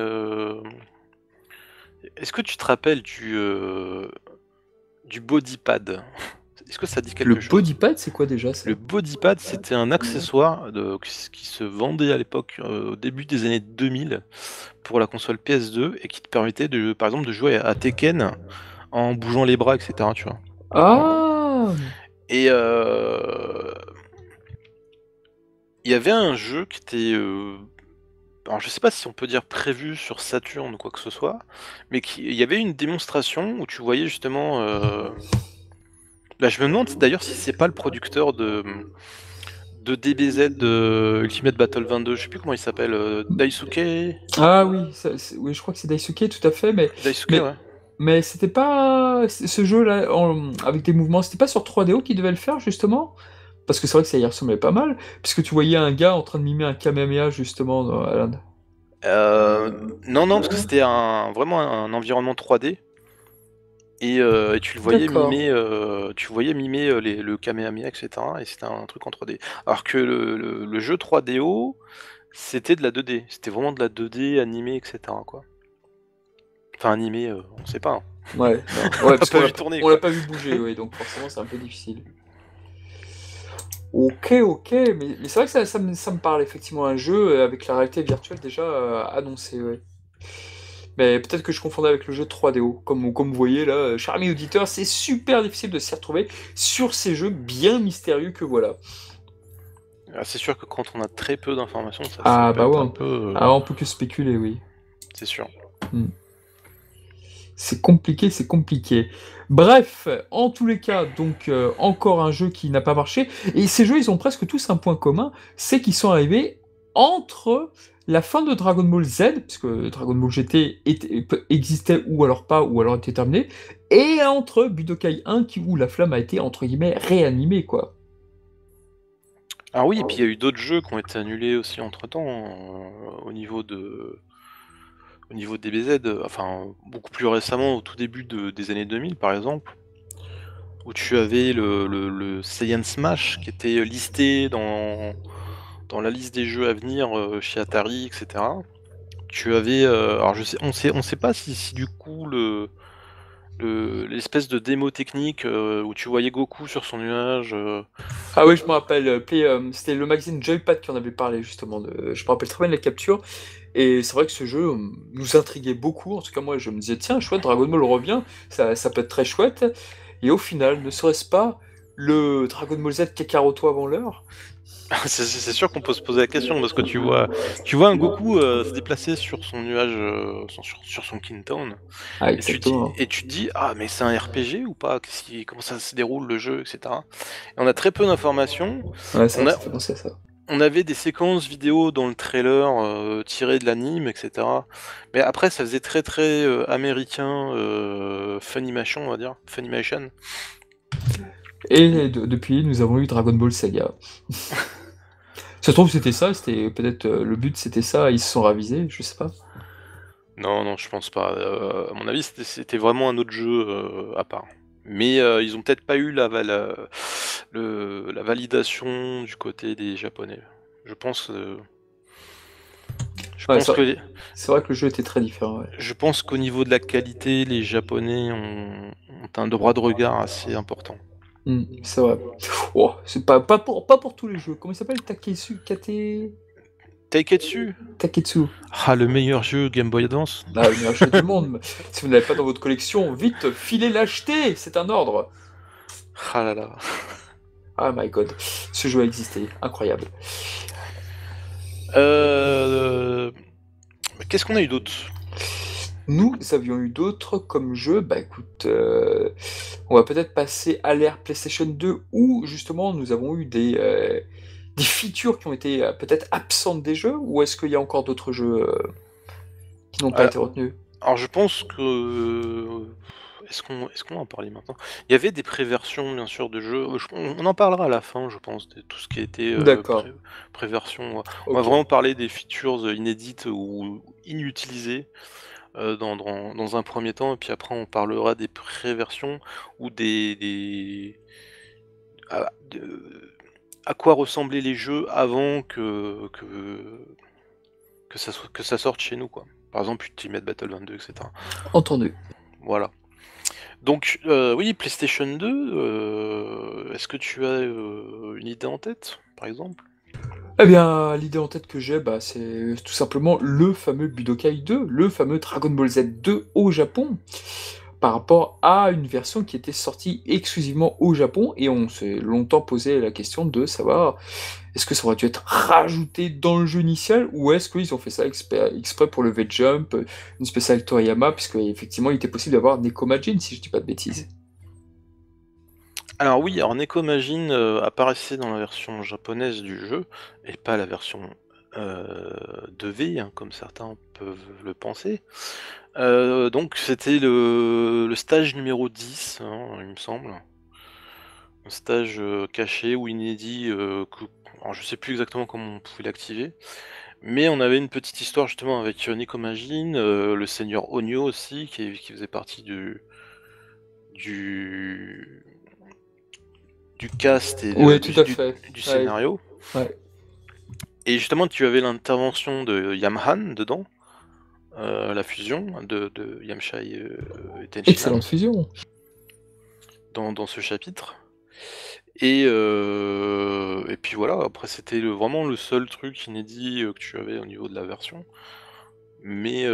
est-ce que tu te rappelles du bodypad? Est-ce que ça dit Le quelque chose? bodypad, c'est quoi déjà ça? Le bodypad, c'était un accessoire qui se vendait à l'époque, au début des années 2000, pour la console PS2 et qui te permettait par exemple, de jouer à Tekken en bougeant les bras, etc. Tu vois? Ah! Et il y avait un jeu qui était, alors je sais pas si on peut dire prévu sur Saturn ou quoi que ce soit, mais il y avait une démonstration où tu voyais justement. Là, je me demande d'ailleurs si c'est pas le producteur de DBZ, de Ultimate Battle 22, je sais plus comment il s'appelle, Daisuke? Ah oui, oui, je crois que c'est Daisuke, tout à fait, Daisuke, mais, ouais. mais c'était pas ce jeu-là avec des mouvements, c'était pas sur 3DO qui devait le faire justement? Parce que c'est vrai que ça y ressemblait pas mal, puisque tu voyais un gars en train de mimer un Kamehameha justement à l'Inde. Non, non, parce que c'était vraiment un environnement 3D. Et D'accord. tu voyais mimer le Kamehameha, etc. Et c'était un truc en 3D. Alors que le jeu 3DO, c'était de la 2D. C'était vraiment de la 2D animée, etc. quoi. Enfin, animé, on sait pas, hein. Ouais, non, On ouais, l'a parce pas vu tourner, on l'a quoi. pas vu bouger, oui, donc forcément c'est un peu difficile. Ok, mais c'est vrai que ça me parle effectivement un jeu avec la réalité virtuelle déjà annoncée, ouais. Mais peut-être que je confondais avec le jeu 3DO. Comme vous voyez là, cher ami auditeur, c'est super difficile de s'y retrouver sur ces jeux bien mystérieux que voilà. Ah, c'est sûr que quand on a très peu d'informations, ça Ah peut bah être ouais, un peu. ah, on peut que spéculer, oui. C'est sûr. Hmm. C'est compliqué, c'est compliqué. Bref, en tous les cas, donc encore un jeu qui n'a pas marché. Et ces jeux, ils ont presque tous un point commun, c'est qu'ils sont arrivés entre la fin de Dragon Ball Z, puisque Dragon Ball GT existait ou alors pas, ou alors était terminé, et entre Budokai 1 où la flamme a été entre guillemets réanimée, quoi. Ah oui, et puis il y a eu d'autres jeux qui ont été annulés aussi entre-temps, au niveau de DBZ, enfin beaucoup plus récemment, au tout début des années 2000 par exemple, où tu avais le Saiyan Smash qui était listé dans la liste des jeux à venir chez Atari, etc. Tu avais, alors on sait pas si du coup l'espèce de démo technique où tu voyais Goku sur son nuage. Ah oui, je me rappelle, c'était le magazine Joypad qui en avait parlé justement. Je me rappelle très bien de la capture. Et c'est vrai que ce jeu nous intriguait beaucoup. En tout cas, moi, je me disais, tiens, chouette, Dragon Ball revient, ça peut être très chouette. Et au final, ne serait-ce pas le Dragon Ball Z Kakaroto avant l'heure? C'est sûr qu'on peut se poser la question parce que tu vois un Goku se déplacer sur son nuage, sur son King Town, Ah, et exactement. tu te dis ah mais c'est un RPG ou pas? Comment ça se déroule le jeu, etc. Et on a très peu d'informations. Ouais, c'est vrai On que a, ça fait penser à ça. on avait des séquences vidéo dans le trailer tirées de l'anime, etc. Mais après ça faisait très très américain, Funimation on va dire, Funimation. Et depuis, nous avons eu Dragon Ball Saga. Ça se trouve, c'était ça, c'était peut-être le but, c'était ça, ils se sont ravisés, je sais pas. Non, non, je pense pas. À mon avis, c'était vraiment un autre jeu à part. Mais ils ont peut-être pas eu la validation du côté des Japonais. Je pense, euh, je Ouais, pense que les- c'est vrai que le jeu était très différent, ouais. je pense qu'au niveau de la qualité, les Japonais ont un droit de regard assez important. C'est vrai. Oh, c'est pas pour tous les jeux. Comment il s'appelle? Taiketsu, Taketsu. le meilleur jeu Game Boy Advance. Ah, le meilleur jeu du monde. Si vous ne l'avez pas dans votre collection, vite, filez l'acheter, c'est un ordre. Ah là là. Ah my god, ce jeu a existé, incroyable. Euh, Qu'est-ce qu'on a eu d'autre? Nous avions eu d'autres comme jeux, bah écoute, on va peut-être passer à l'ère PlayStation 2 où justement nous avons eu des features qui ont été peut-être absentes des jeux, ou est-ce qu'il y a encore d'autres jeux qui n'ont pas Alors, été retenus? alors, je pense que est-ce qu'on va en parler maintenant? Il y avait des préversions bien sûr de jeux. On en parlera à la fin, je pense, de tout ce qui était D'accord, préversion. On va ok. vraiment parler des features inédites ou inutilisées dans un premier temps, et puis après on parlera des préversions ou à quoi ressemblaient les jeux avant que ça sorte chez nous, quoi. Par exemple, Ultimate Battle 22, etc. Entendu. Voilà. Donc, oui, PlayStation 2, est-ce que tu as une idée en tête, par exemple? Eh bien, l'idée en tête que j'ai, bah, c'est tout simplement le fameux Budokai 2, le fameux Dragon Ball Z 2 au Japon, par rapport à une version qui était sortie exclusivement au Japon, et on s'est longtemps posé la question de savoir est-ce que ça aurait dû être rajouté dans le jeu initial, ou est-ce qu'ils ont fait ça exprès pour lever Jump, une spéciale Toriyama, puisque effectivement il était possible d'avoir Neko Majin, si je dis pas de bêtises. Alors oui, alors Nekomajin apparaissait dans la version japonaise du jeu, et pas la version 2V, hein, comme certains peuvent le penser. Donc c'était le stage numéro 10, hein, il me semble. Un stage caché ou inédit, alors je sais plus exactement comment on pouvait l'activer. Mais on avait une petite histoire justement avec Nekomajin, le seigneur Onyo aussi, qui faisait partie du, du cast et Oui, tout à fait. du Ouais, scénario. ouais. Et justement, tu avais l'intervention de Yamhan dedans, la fusion de Yamcha et Tenshinhan Excellente fusion. dans ce chapitre. Et puis voilà, après c'était vraiment le seul truc inédit que tu avais au niveau de la version. Mais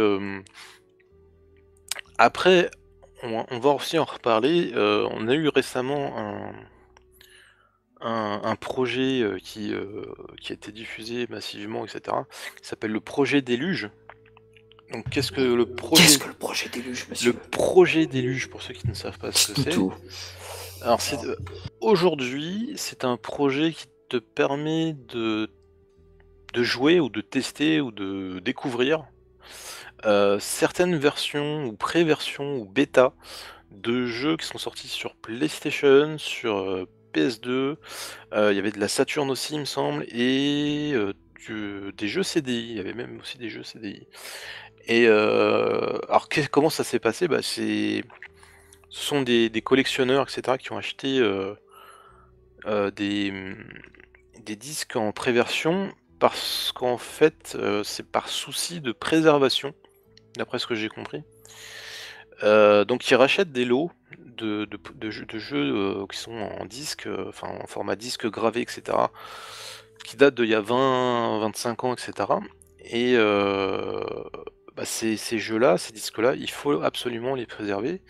après, on va aussi en reparler. On a eu récemment un projet qui a été diffusé massivement, etc., qui s'appelle le projet Déluge. Donc qu'est-ce que le Qu'est-ce projet? que le projet Déluge, Le monsieur? projet Déluge, pour ceux qui ne savent pas ce que Dites-nous c'est. tout. Alors aujourd'hui, c'est un projet qui te permet de jouer ou de tester ou de découvrir certaines versions ou pré-versions ou bêta de jeux qui sont sortis sur PlayStation, sur PS2, il y avait de la Saturn aussi, il me semble, et des jeux CDI. Il y avait même aussi des jeux CDI. Et alors, comment ça s'est passé? Bah, ce sont des collectionneurs, etc., qui ont acheté des disques en pré-version parce qu'en fait, c'est par souci de préservation, d'après ce que j'ai compris. Donc ils rachètent des lots de jeux, qui sont en disque, enfin en format disque gravé, et cetera, qui datent d'il y a 20-25 ans, et cetera. Et bah, ces jeux-là, ces disques-là, il faut absolument les préserver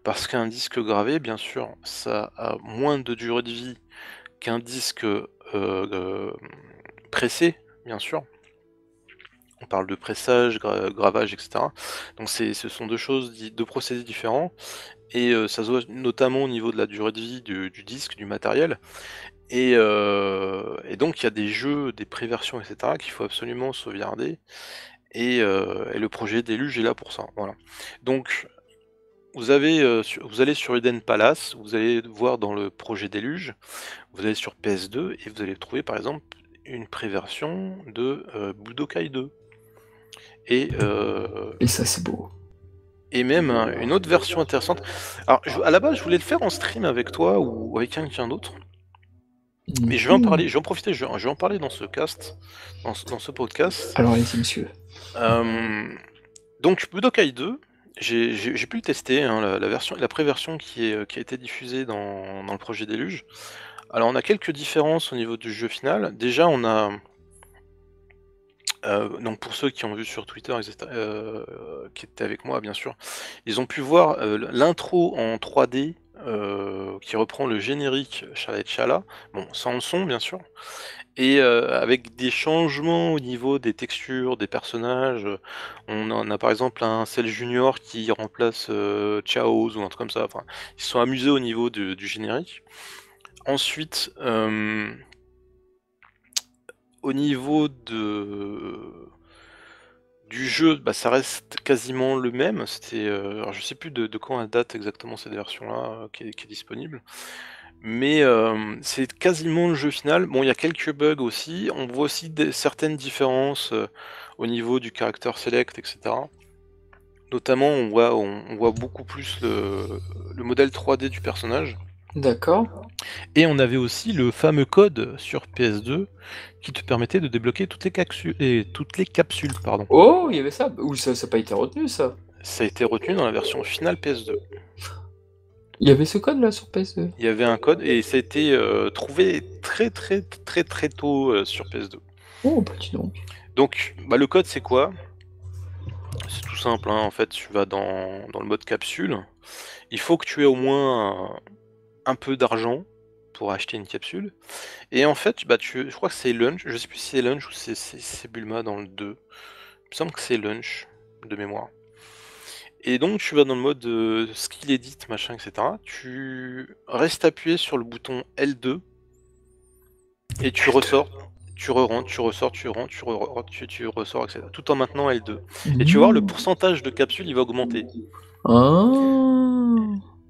parce qu'un disque gravé, bien sûr, ça a moins de durée de vie qu'un disque, pressé, bien sûr. On parle de pressage, gravage, et cetera. Donc ce sont 2 choses, 2 procédés différents. Et ça se voit notamment au niveau de la durée de vie du disque, du matériel. Et donc il y a des jeux, des préversions, et cetera, qu'il faut absolument sauvegarder. Et le projet Déluge est là pour ça, voilà. Donc vous allez sur Eden Palace, vous allez voir dans le projet Déluge, vous allez sur PS2 et vous allez trouver par exemple une préversion de Budokai 2. Et Et ça, c'est beau. Et même une autre version intéressante. Alors, à la base, je voulais le faire en stream avec toi ou avec quelqu'un d'autre. Mais je vais en parler, je vais en profiter, je vais en parler dans ce cast, dans ce podcast. Alors, allez-y, monsieur. Donc, Budokai 2, j'ai pu le tester, hein, la pré-version qui a été diffusée dans le projet Déluge. Alors, on a quelques différences au niveau du jeu final. Déjà, on a. Donc pour ceux qui ont vu sur Twitter, qui étaient avec moi bien sûr, ils ont pu voir l'intro en 3D qui reprend le générique Shala et Shala, bon sans le son bien sûr, et avec des changements au niveau des textures, des personnages. On en a par exemple un Cell Junior qui remplace Chaos ou un truc comme ça, enfin ils se sont amusés au niveau du générique. Ensuite, au niveau du jeu, bah, ça reste quasiment le même. Alors je sais plus de quand elle date exactement cette version-là qui est disponible, mais c'est quasiment le jeu final. Bon, il y a quelques bugs aussi. On voit aussi certaines différences au niveau du character select, etc. Notamment, on voit beaucoup plus le modèle 3D du personnage. D'accord. Et on avait aussi le fameux code sur PS2 qui te permettait de débloquer toutes les capsules, pardon. Oh, il y avait ça. Ou ça n'a pas été retenu, ça. Ça a été retenu dans la version finale PS2. Il y avait ce code-là sur PS2. Il y avait un code et ça a été trouvé très très très très tôt sur PS2. Oh, bah dis donc. Donc, bah, le code c'est quoi? C'est tout simple, hein. En fait, tu vas dans le mode capsule. Il faut que tu aies au moins un peu d'argent pour acheter une capsule. Et en fait, bah, je crois que c'est Lunch, je sais plus si c'est Lunch ou c'est Bulma dans le 2. Il me semble que c'est Lunch, de mémoire. Et donc tu vas dans le mode skill edit, machin, etc. Tu restes appuyé sur le bouton L2 et tu ressors, tu re-rentres, tu ressors, tu rentres, tu ressors, etc. Tout en maintenant L2. Et tu vas voir, le pourcentage de capsules, il va augmenter.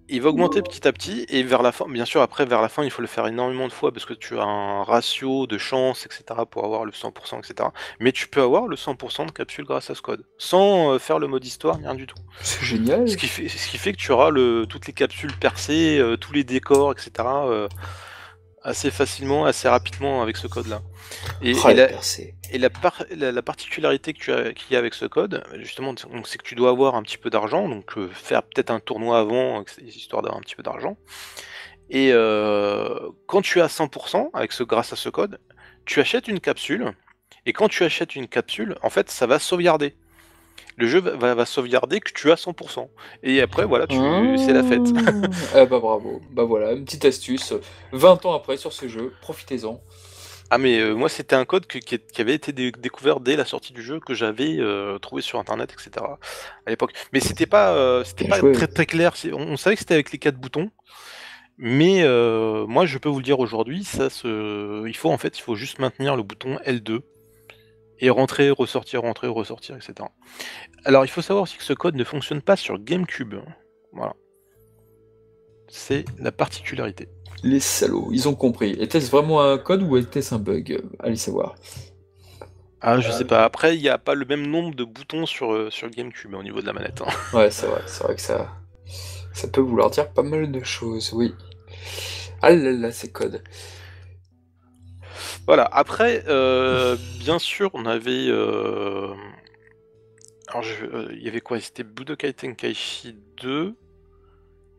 Il va augmenter petit à petit, et vers la fin, bien sûr, après, vers la fin, il faut le faire énormément de fois parce que tu as un ratio de chance, etc., pour avoir le 100%, etc. Mais tu peux avoir le 100% de capsules grâce à ce code, sans faire le mode histoire, rien du tout. C'est génial. Ce qui fait que tu auras toutes les capsules percées, tous les décors, etc., assez facilement, assez rapidement avec ce code-là. Et la particularité qu'il y a avec ce code, justement, c'est que tu dois avoir un petit peu d'argent, donc faire peut-être un tournoi avant, histoire d'avoir un petit peu d'argent. Et quand tu as 100% grâce à ce code, tu achètes une capsule, et quand tu achètes une capsule, en fait, ça va sauvegarder. Le jeu va sauvegarder que tu as 100%. Et après, voilà, c'est la fête. Eh bah bravo. Bah voilà, une petite astuce. 20 ans après sur ce jeu, profitez-en. Ah mais moi c'était un code qui avait été découvert dès la sortie du jeu, que j'avais trouvé sur internet, etc. à l'époque. Mais c'était pas très très clair. On savait que c'était avec les 4 boutons. Mais moi je peux vous le dire aujourd'hui, il faut juste maintenir le bouton L2 et rentrer, ressortir, etc. Alors il faut savoir aussi que ce code ne fonctionne pas sur GameCube. Voilà. C'est la particularité. Les salauds, ils ont compris. Était-ce vraiment un code ou était-ce un bug? Allez savoir. Ah, je sais pas. Après, il n'y a pas le même nombre de boutons sur GameCube au niveau de la manette, hein. Ouais, c'est vrai que ça peut vouloir dire pas mal de choses, oui. Ah là là, ces codes. Voilà. Après, bien sûr, on avait Alors, il y avait quoi? C'était Budokai Tenkaichi 2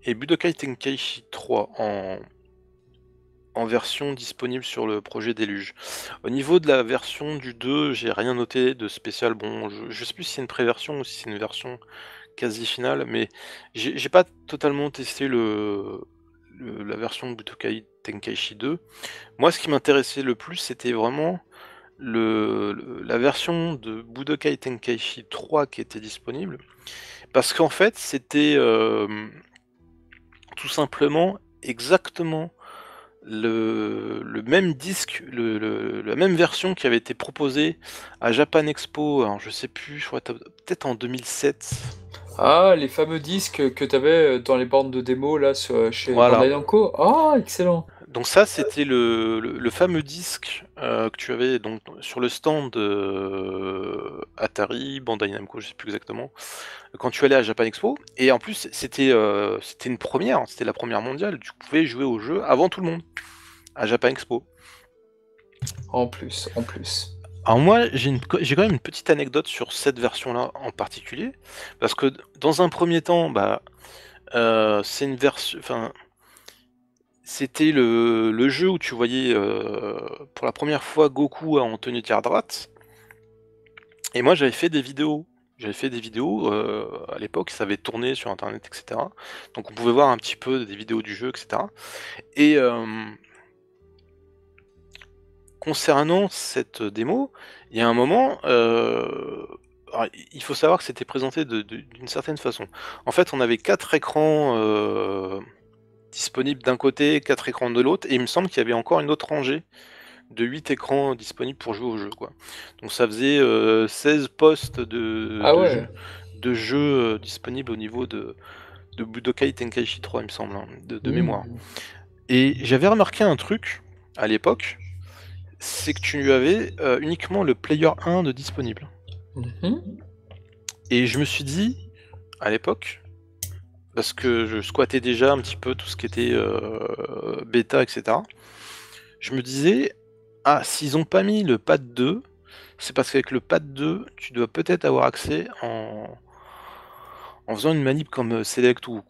et Budokai Tenkaichi 3 en version disponible sur le projet Déluge. Au niveau de la version du 2, j'ai rien noté de spécial. Bon, je sais plus si c'est une pré-version ou si c'est une version quasi finale, mais j'ai pas totalement testé la version de Budokai Tenkaichi 2. Moi, ce qui m'intéressait le plus, c'était vraiment la version de Budokai Tenkaichi 3 qui était disponible. Parce qu'en fait, c'était tout simplement exactement le même disque, la même version qui avait été proposée à Japan Expo, alors je sais plus, je crois peut-être en 2007. Ah, les fameux disques que tu avais dans les bornes de démo là chez Voilà. Bandai Namco. Ah, excellent. Donc ça, c'était le fameux disque que tu avais donc sur le stand Atari, Bandai Namco, je sais plus exactement, quand tu allais à Japan Expo. Et en plus, c'était une première, c'était la première mondiale. Tu pouvais jouer au jeu avant tout le monde à Japan Expo. En plus, en plus. Alors moi, j'ai quand même une petite anecdote sur cette version-là en particulier, parce que dans un premier temps, c'est une version, enfin, c'était le jeu où tu voyais pour la première fois Goku en tenue de garde droite, et moi j'avais fait des vidéos. J'avais fait des vidéos à l'époque, ça avait tourné sur internet, etc. Donc on pouvait voir un petit peu des vidéos du jeu, etc. Et concernant cette démo, il y a un moment, alors, il faut savoir que c'était présenté d'une certaine façon. En fait, on avait 4 écrans disponibles d'un côté, 4 écrans de l'autre, et il me semble qu'il y avait encore une autre rangée de 8 écrans disponibles pour jouer au jeu, quoi. Donc ça faisait 16 postes Ah ouais. de jeux disponibles au niveau de Budokai Tenkaichi 3, il me semble, hein, de mémoire. Mmh. Et j'avais remarqué un truc à l'époque, c'est que tu avais uniquement le player 1 de disponible. Mhm. Et je me suis dit, à l'époque, parce que je squattais déjà un petit peu tout ce qui était bêta, etc., je me disais, ah, s'ils ont pas mis le pad 2, c'est parce qu'avec le pad 2, tu dois peut-être avoir accès en faisant une manip comme Select ou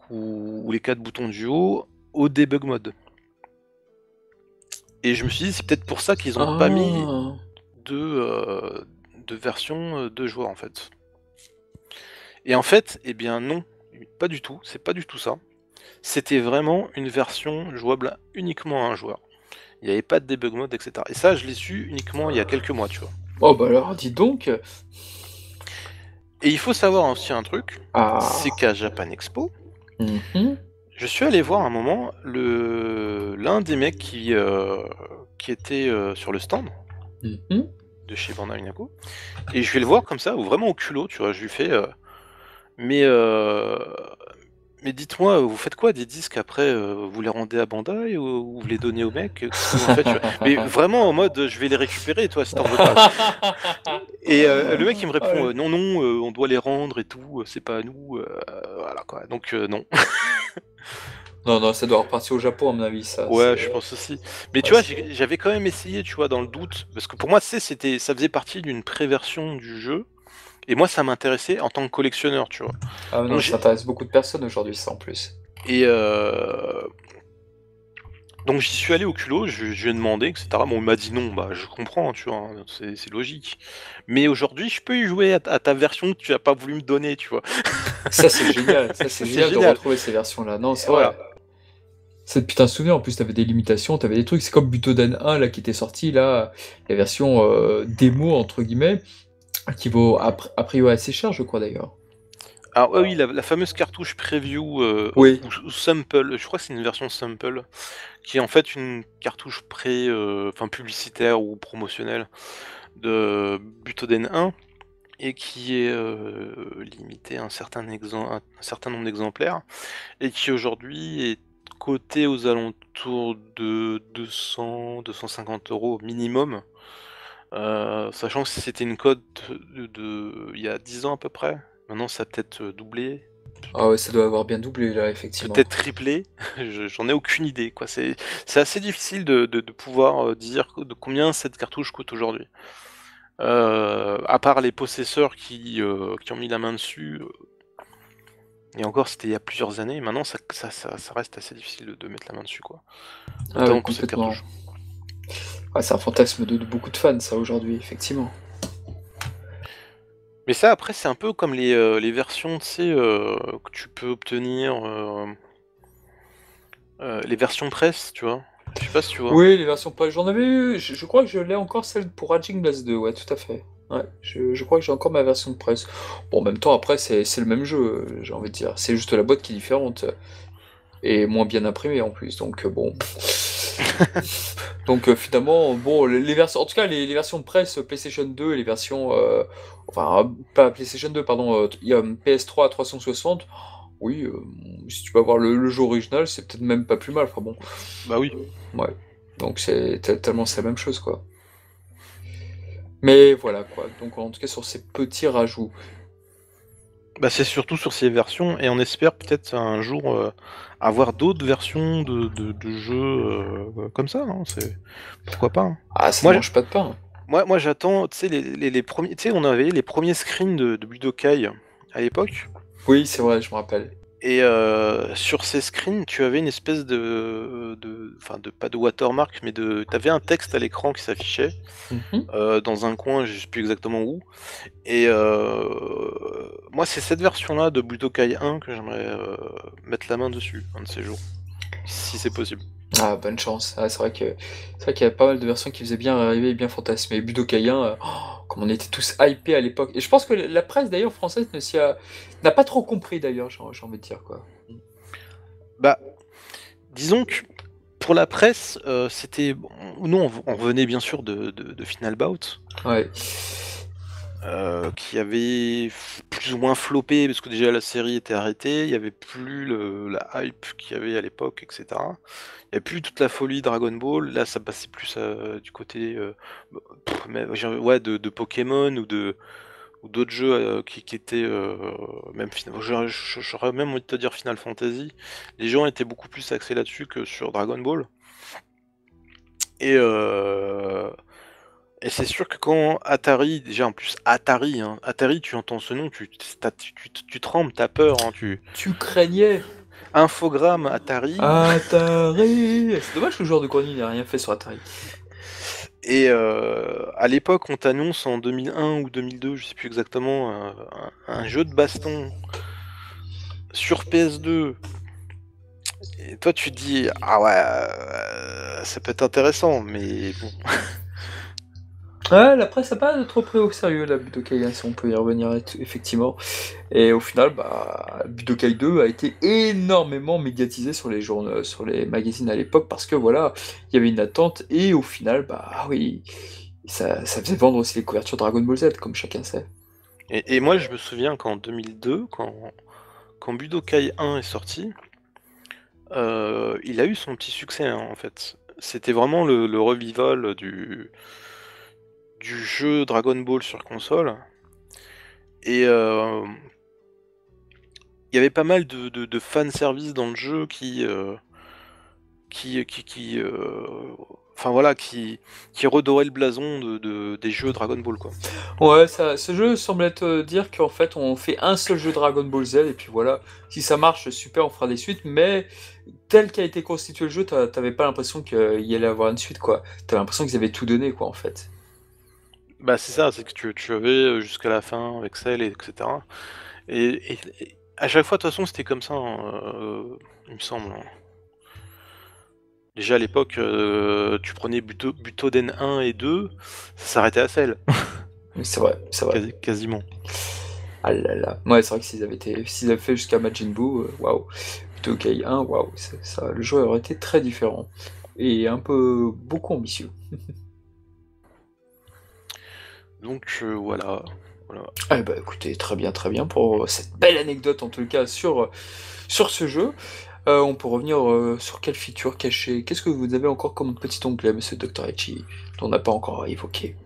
les 4 boutons du haut au debug mode. Et je me suis dit, c'est peut-être pour ça qu'ils ont pas mis Ah. de version de joueur en fait. Et en fait, eh bien non, pas du tout, c'est pas du tout ça. C'était vraiment une version jouable uniquement à un joueur. Il n'y avait pas de debug mode, etc. Et ça, je l'ai su uniquement il y a quelques mois, tu vois. Oh bah alors, dis donc. Et il faut savoir aussi un truc, c'est Ah. qu'à Japan Expo, Mhm. je suis allé voir un moment l'un des mecs qui était sur le stand Mhm. de chez Bandai Namco, et je vais le voir comme ça, ou vraiment au culot, tu vois, je lui fais mais mais dites-moi, vous faites quoi des disques après, vous les rendez à Bandai ou vous les donnez aux mecs? Qu'est-ce que vous en faites, tu vois? Mais vraiment en mode, je vais les récupérer, toi, si t'en veux pas. Et le mec il me répond, Ouais. non, non, on doit les rendre et tout, c'est pas à nous, voilà quoi. Donc non. Non, non, ça doit repartir au Japon, à mon avis, ça. Ouais, je pense aussi. Mais tu Ouais, vois, j'avais quand même essayé, tu vois, dans le doute, parce que pour moi, tu sais, ça faisait partie d'une pré-version du jeu, et moi, ça m'intéressait en tant que collectionneur, tu vois. Ah Donc non, ça intéresse beaucoup de personnes aujourd'hui, ça, en plus. et donc j'y suis allé au culot, je lui ai demandé, etc. Bon, il m'a dit non, bah je comprends, tu vois, hein, c'est logique. Mais aujourd'hui, je peux y jouer à ta version que tu n'as pas voulu me donner, tu vois. Ça, c'est génial. Ça, c'est Ça, c'est génial de génial. retrouver ces versions-là. Non, Et c'est voilà. vrai. C'est depuis un souvenir, en plus, t'avais des limitations, t'avais des trucs. C'est comme Butoden 1, là, qui était sorti, là, la version démo, entre guillemets, qui vaut a priori assez cher, je crois, d'ailleurs. Alors ouais, oui, la fameuse cartouche preview Oui. ou sample, je crois que c'est une version sample, qui est en fait une cartouche enfin publicitaire ou promotionnelle de Butoden 1 et qui est limitée à un certain nombre d'exemplaires et qui aujourd'hui est coté aux alentours de 200-250 euros minimum, sachant que c'était une cote il y a 10 ans à peu près. Maintenant ça a peut-être doublé, Ah ouais, ça doit avoir bien doublé, là, effectivement. peut-être triplé, j'en ai aucune idée, quoi. C'est assez difficile de pouvoir dire de combien cette cartouche coûte aujourd'hui. À part les possesseurs qui ont mis la main dessus, et encore c'était il y a plusieurs années, maintenant ça reste assez difficile de mettre la main dessus, quoi. Ah oui, Notamment pour cette carte de complètement. jeu. Ah, c'est un fantasme de beaucoup de fans, ça, aujourd'hui, effectivement. Mais ça, après, c'est un peu comme les versions, tu sais, que tu peux obtenir, les versions presse, tu vois? Je sais pas si tu vois? Oui, les versions pas. J'en avais eu. Je crois que je l'ai encore celle pour Raging Blast 2, ouais, tout à fait. Ouais, je crois que j'ai encore ma version de presse. Bon, en même temps, après, c'est le même jeu, j'ai envie de dire. C'est juste la boîte qui est différente. Et moins bien imprimée en plus. Donc, bon. Donc, finalement, bon, les versions. En tout cas, les versions de presse PlayStation 2 et les versions. Enfin, pas PlayStation 2, pardon. Il y a PS3 à 360. Oui, si tu peux avoir le jeu original, c'est peut-être même pas plus mal. Enfin bon. Bah oui. Ouais. Donc c'est tellement c'est la même chose quoi. Mais voilà quoi. Donc en tout cas sur ces petits rajouts. Bah, c'est surtout sur ces versions et on espère peut-être un jour, avoir d'autres versions de jeux, comme ça, hein, c'est pourquoi pas, hein. Ah ça ne Moi j mange pas de pain. moi j'attends, tu sais les premiers, tu sais, on avait les premiers screens de Budokai à l'époque. Oui c'est vrai, je me rappelle. Et sur ces screens, tu avais une espèce enfin de pas de watermark, mais t'avais un texte à l'écran qui s'affichait, Mhm. dans un coin, je sais plus exactement où. Et moi, c'est cette version-là de Budokai 1 que j'aimerais mettre la main dessus, un de ces jours, si c'est possible. Ah bonne chance. Ah, c'est vrai qu'il y a pas mal de versions qui faisaient bien rêver et bien fantasmer. Budokai 1, comme on était tous hypés à l'époque. Et je pense que la presse d'ailleurs française n'a pas trop compris d'ailleurs, j'ai envie de dire quoi. Bah, disons que pour la presse, c'était bon, nous on revenait bien sûr de Final Bout, Ouais. qui avait plus ou moins floppé parce que déjà la série était arrêtée, il y avait plus la hype qu'il y avait à l'époque, et cetera. Il y a plus toute la folie Dragon Ball, là ça passait plus, du côté, bah, mais ouais de Pokémon ou d'autres jeux, qui étaient, même j'aurais même envie de te dire Final Fantasy. Les gens étaient beaucoup plus axés là-dessus que sur Dragon Ball. Et et c'est sûr que quand Atari, déjà en plus Atari, hein, Atari, tu entends ce nom, tu trembles, tu peur, hein, Tu craignais infogramme Atari. Atari. C'est dommage que le joueur de grenier n'ait rien fait sur Atari. Et à l'époque, on t'annonce en 2001 ou 2002, je sais plus exactement, un jeu de baston sur PS2. Et toi, tu te dis, ah ouais, ça peut être intéressant, mais bon. Ouais, la presse n'a pas trop pris au sérieux la Budokai, hein, si on peut y revenir effectivement. Et au final, bah, Budokai 2 a été énormément médiatisé sur les journaux, sur les magazines à l'époque parce que voilà, il y avait une attente et au final, bah ah oui, ça faisait vendre aussi les couvertures Dragon Ball Z, comme chacun sait. Et moi, je me souviens qu'en 2002, quand Budokai 1 est sorti, il a eu son petit succès, hein, en fait. C'était vraiment le revival du jeu Dragon Ball sur console. Et il y avait pas mal de fanservice dans le jeu enfin voilà, qui redorait le blason des jeux Dragon Ball, quoi. Ouais, ce jeu semble être dire qu'en fait on fait un seul jeu Dragon Ball Z et puis voilà, si ça marche, super, on fera des suites, mais tel qu'a été constitué le jeu, t'avais pas l'impression qu'il y allait avoir une suite quoi. T'avais l'impression qu'ils avaient tout donné quoi en fait. Bah c'est ça, c'est que tu avais jusqu'à la fin avec Cell, etc. Et à chaque fois, de toute façon, c'était comme ça, hein, il me semble, hein. Déjà à l'époque, tu prenais Butoden 1 et 2, ça s'arrêtait à Cell, Oui, c'est vrai, c'est vrai. quasiment. Ah là là. Ouais, c'est vrai que s'ils avaient fait jusqu'à Majin Buu, waouh. Plutôt Kai 1, waouh, ça, le jeu aurait été très différent. Et un peu beaucoup ambitieux. Donc voilà. Voilà. Eh bah écoutez, très bien pour cette belle anecdote en tout cas sur ce jeu. On peut revenir sur quelle feature cachée. Qu'est-ce que vous avez encore comme petit onglet, monsieur Dr. Hachi, dont on n'a pas encore évoqué?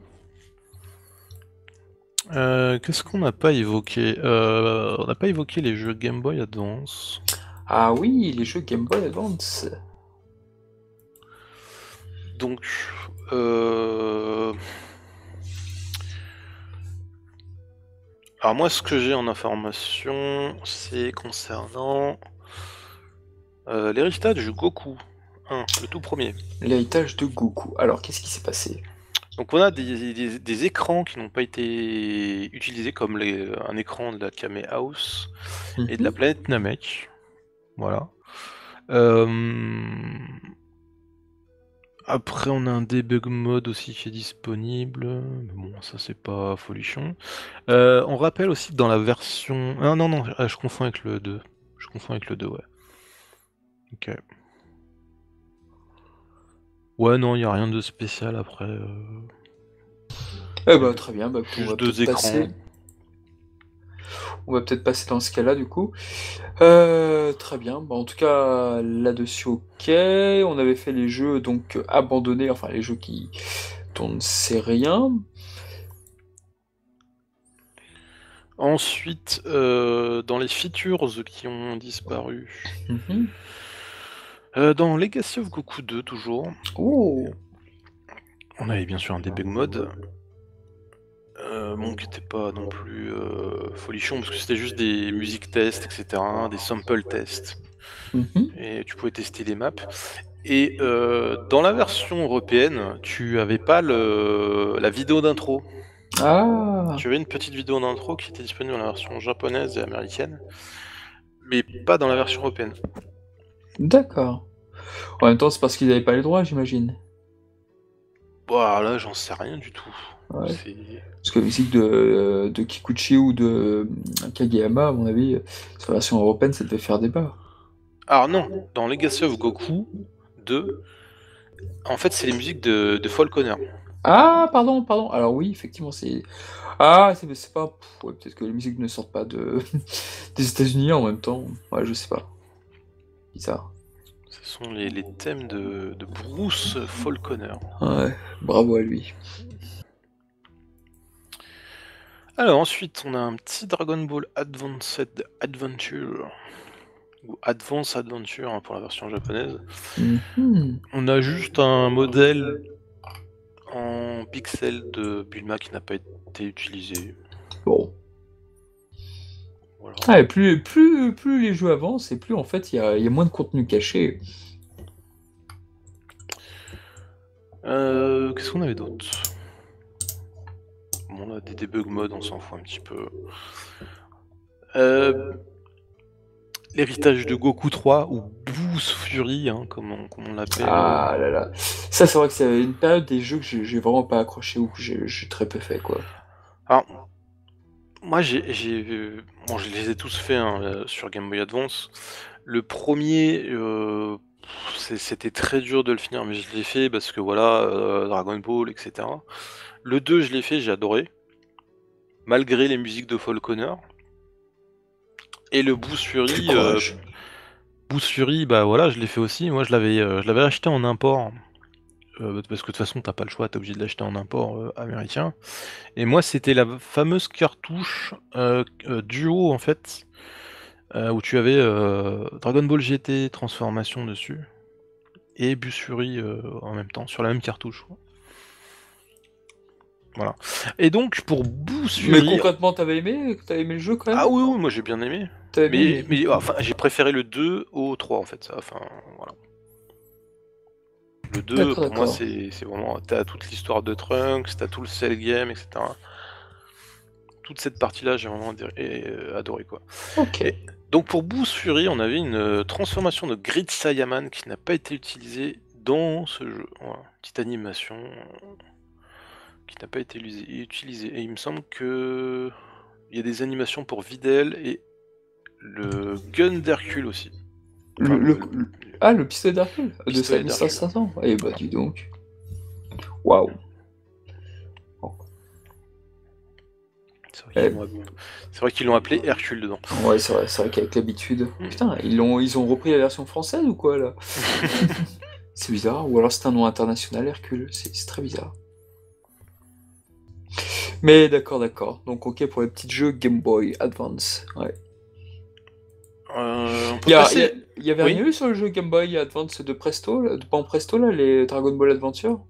Qu'est-ce qu'on n'a pas évoqué? On n'a pas évoqué les jeux Game Boy Advance. Ah oui, les jeux Game Boy Advance. Donc, euh, Alors moi, ce que j'ai en information, c'est concernant l'héritage de Goku 1, le tout premier. L'héritage de Goku. Alors, qu'est-ce qui s'est passé? Donc on a des écrans qui n'ont pas été utilisés comme un écran de la Kame House et de la planète Namek. Voilà. Après, on a un debug mode aussi qui est disponible. Mais bon, ça c'est pas folichon. On rappelle aussi que dans la version... Ah non, je confonds avec le 2. Je confonds avec le 2, ouais. Ok. Ouais, non, il n'y a rien de spécial après. Eh bah, très bien. Bah, Juste 2 écrans. On va peut-être passer dans ce cas-là, du coup. Très bien. Bah, en tout cas, là-dessus, ok. On avait fait les jeux donc abandonnés, enfin les jeux dont on ne sait rien. Ensuite, dans les features qui ont disparu, dans Legacy of Goku 2 toujours, Oh. on avait bien sûr un debug mode, bon, qui n'était pas non plus folichon, parce que c'était juste des musiques tests, etc., des sample tests, et tu pouvais tester les maps. Et dans la version européenne, tu avais pas la vidéo d'intro. Ah. Tu avais une petite vidéo d'intro qui était disponible dans la version japonaise et américaine, mais pas dans la version européenne. D'accord. En même temps, c'est parce qu'ils n'avaient pas les droits, j'imagine. Bah là, j'en sais rien du tout. Ouais. Parce que la musique de Kikuchi ou de Kageyama, à mon avis, sur la version européenne, ça devait faire débat. Alors non, dans Legacy of Goku 2, en fait, c'est les musiques de Falconer. Ah, pardon. Alors oui, effectivement, c'est... Ah, c'est pas... ouais, peut-être que les musiques ne sortent pas des États-Unis en même temps. Ouais, je sais pas. Bizarre. Ce sont les thèmes de Bruce Falconer. Ouais, bravo à lui. Alors ensuite, on a un petit Dragon Ball Advanced Adventure, ou Advance Adventure hein, pour la version japonaise. On a juste un modèle en pixels de Bulma qui n'a pas été utilisé. Bon. Voilà. Ah, et plus les jeux avancent, et plus en fait il y a moins de contenu caché. Qu'est-ce qu'on avait d'autre? Bon, on a des debug modes, on s'en fout un petit peu. L'héritage de Goku 3, ou Boost Fury, hein, comme on l'appelle. Ah là là. Ça, c'est vrai que c'est une période des jeux que j'ai vraiment pas accroché ou que j'ai très peu fait, quoi. Alors, moi, bon, je les ai tous faits hein, sur Game Boy Advance. Le premier, c'était très dur de le finir, mais je l'ai fait parce que voilà, Dragon Ball, etc. Le 2, je l'ai fait, j'ai adoré. Malgré les musiques de Falconer. Et le Boost Fury, bah voilà, je l'ai fait aussi. Moi, je l'avais acheté en import. Parce que de toute façon, t'as pas le choix, t'es obligé de l'acheter en import américain. Et moi, c'était la fameuse cartouche duo, en fait, où tu avais Dragon Ball GT Transformation dessus, et Boost Fury en même temps, sur la même cartouche. Voilà. Et donc, pour Boost Fury... Mais concrètement, t'avais aimé le jeu, quand même? Ah oui, moi j'ai bien aimé. Mais enfin, j'ai préféré le 2 au 3, en fait. Enfin, voilà. Le 2, pour moi, c'est vraiment... T'as toute l'histoire de Trunks, t'as tout le Cell Game, etc. Toute cette partie-là, j'ai vraiment adoré, quoi. Ok. Et donc pour Boost Fury, on avait une transformation de Grid Saiyaman qui n'a pas été utilisée dans ce jeu. Voilà. Petite animation qui n'a pas été utilisée. Et il me semble que il y a des animations pour Videl et le gun d'Hercule aussi. Enfin, le pistolet d'Hercule de 5500. Eh bah dis donc. Waouh. C'est vrai qu'ils l'ont appelé Hercule dedans. Ouais, c'est vrai qu'avec l'habitude. Putain, ils ont repris la version française ou quoi là? C'est bizarre. Ou alors c'est un nom international, Hercule. C'est très bizarre. Mais d'accord. Donc ok pour les petits jeux Game Boy Advance. Ouais. Il y avait rien eu sur le jeu Game Boy Advance de Presto, de Pan Presto, là, les Dragon Ball Adventure?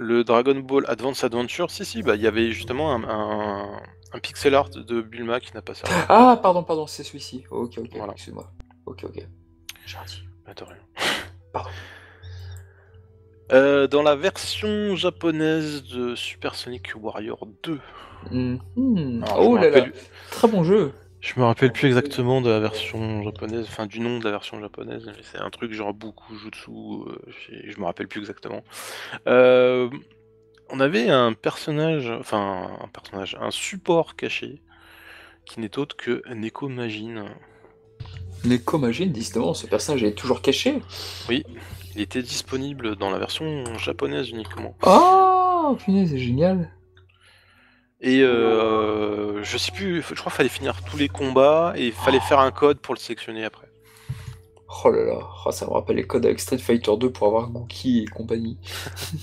Le Dragon Ball Advance Adventure, si, bah il y avait justement un pixel art de Bulma qui n'a pas servi. Ah, pardon, c'est celui-ci. Ok, Voilà. excuse-moi. Ok. J'ai dit. Bah, de rien. Pardon. Dans la version japonaise de Super Sonic Warrior 2. Alors, Oh là là, très bon jeu. Je me rappelle plus exactement de la version japonaise, enfin du nom de la version japonaise, mais c'est un truc genre beaucoup jutsu, je me rappelle plus exactement. On avait un support caché, qui n'est autre que Neko Majin. Neko Majin, justement, ce personnage est toujours caché. Oui, il était disponible dans la version japonaise uniquement. Oh, punaise, c'est génial. Et je sais plus, je crois qu'il fallait finir tous les combats et il fallait faire un code pour le sélectionner après. Oh là là, ça me rappelle les codes avec Street Fighter 2 pour avoir Gookie et compagnie.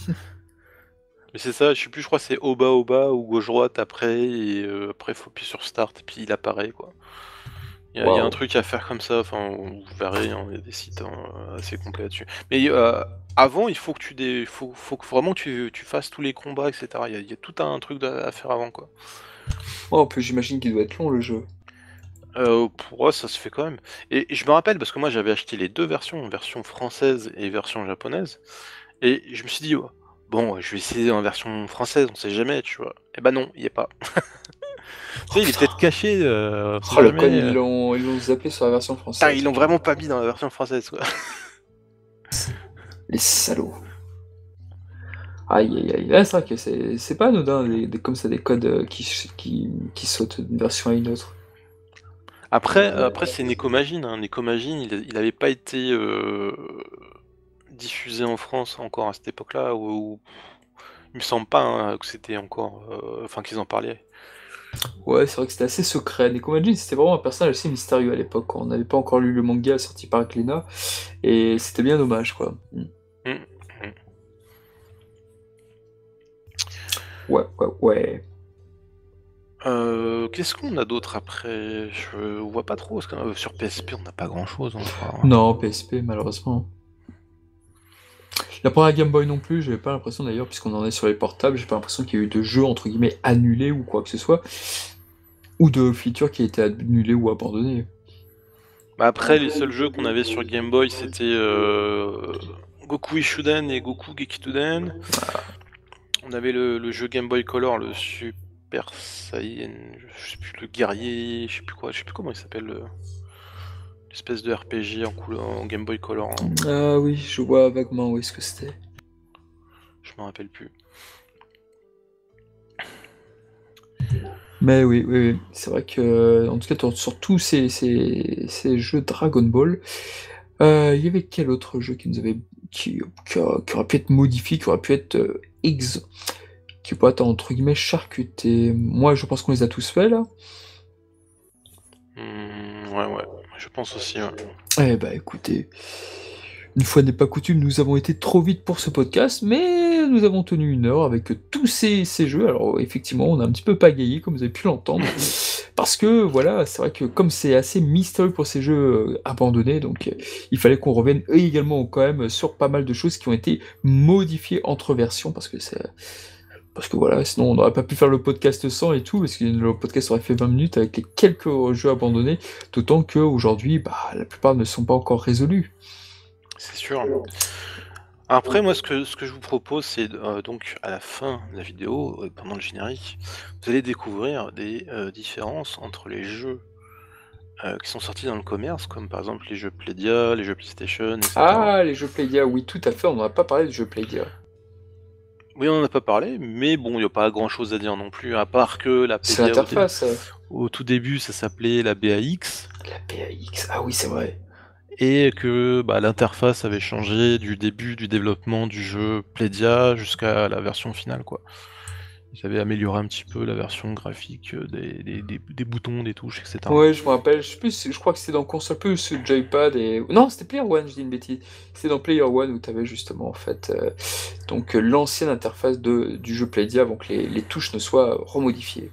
Mais c'est ça, je sais plus, je crois que c'est Oba ou gauche droite après, et après faut appuyer sur Start et puis il apparaît quoi. Il y a un truc à faire comme ça, enfin vous verrez, il y a des sites assez complets là-dessus. Mais avant, il faut que faut vraiment que tu fasses tous les combats, etc. Il y a tout un truc à faire avant quoi. Oh, en plus j'imagine qu'il doit être long le jeu. Pour moi, ça se fait quand même. Et je me rappelle, parce que moi j'avais acheté les deux versions, version française et version japonaise, et je me suis dit, oh, bon, je vais essayer en version française, on sait jamais, tu vois. Et bah non, il y est pas. Tu sais, il est peut-être caché, on sait Oh le con, jamais. ils l'ont zappé sur la version Putain, française. ils l'ont vraiment pas mis dans la version française, quoi. Les salauds. Aïe. Là, c'est vrai que c'est pas anodin, comme ça, des codes qui sautent d'une version à une autre. Après c'est Nekomagin, hein. Nekomagin, il avait pas été diffusé en France encore à cette époque-là, où il me semble pas hein, que c'était encore, enfin qu'ils en parlaient. Ouais, c'est vrai que c'était assez secret. Neko Majin, c'était vraiment un personnage assez mystérieux à l'époque, quand on n'avait pas encore lu le manga sorti par Glénat, et c'était bien dommage, quoi. Ouais. Qu'est-ce qu'on a d'autre après? Je vois pas trop, parce que sur PSP on n'a pas grand-chose encore. Non, PSP, malheureusement. La première Game Boy non plus, j'avais pas l'impression d'ailleurs, puisqu'on en est sur les portables, j'ai pas l'impression qu'il y a eu de jeux entre guillemets annulés ou quoi que ce soit, ou de features qui a été annulées ou abandonnées. Bah après, les seuls jeux qu'on avait sur Game Boy, c'était Goku Ishuden et Goku Gekituden. On avait le jeu Game Boy Color, le Super Saiyan, je sais plus, le guerrier, je sais plus comment il s'appelle, l'espèce de RPG en Game Boy Color. Hein. Ah oui, je vois vaguement où est-ce que c'était. Je me rappelle plus. Mais oui, c'est vrai que, en tout cas, sur tous ces jeux Dragon Ball, il y avait quel autre jeu qui aurait pu être modifié, qui aurait pu être qui pourrait être entre guillemets charcuté? Moi, je pense qu'on les a tous faits là. Ouais, je pense aussi. Ouais. Eh bah écoutez, une fois n'est pas coutume, nous avons été trop vite pour ce podcast, mais nous avons tenu 1 heure avec tous ces jeux. Alors effectivement, on a un petit peu pagayé, comme vous avez pu l'entendre, parce que voilà, c'est vrai que comme c'est assez mystérieux pour ces jeux abandonnés, donc il fallait qu'on revienne également quand même sur pas mal de choses qui ont été modifiées entre versions, parce que voilà, sinon on n'aurait pas pu faire le podcast sans et tout, parce que le podcast aurait fait 20 minutes avec les quelques jeux abandonnés, d'autant qu'aujourd'hui, la plupart ne sont pas encore résolus. C'est sûr. Après, moi, ce que je vous propose, c'est donc à la fin de la vidéo, pendant le générique, vous allez découvrir des différences entre les jeux qui sont sortis dans le commerce, comme par exemple les jeux Playdia, les jeux PlayStation, etc. Ah, les jeux Playdia, oui, tout à fait, on n'en a pas parlé de jeux Playdia. Oui, on n'en a pas parlé, mais bon, il n'y a pas grand chose à dire non plus, à part que la C'est Playdia, l'interface. au tout début, ça s'appelait la BAX. La BAX, ah oui, c'est vrai. Et que l'interface avait changé du début du développement du jeu Playdia jusqu'à la version finale, quoi. Ils avaient amélioré un petit peu la version graphique des boutons, des touches, etc. Ouais, je me rappelle, je crois que c'était dans console plus Joypad et... Non, c'était Player One, je dis une bêtise. C'était dans Player One où tu avais justement, en fait, l'ancienne interface du jeu Playdia avant que les touches ne soient remodifiées.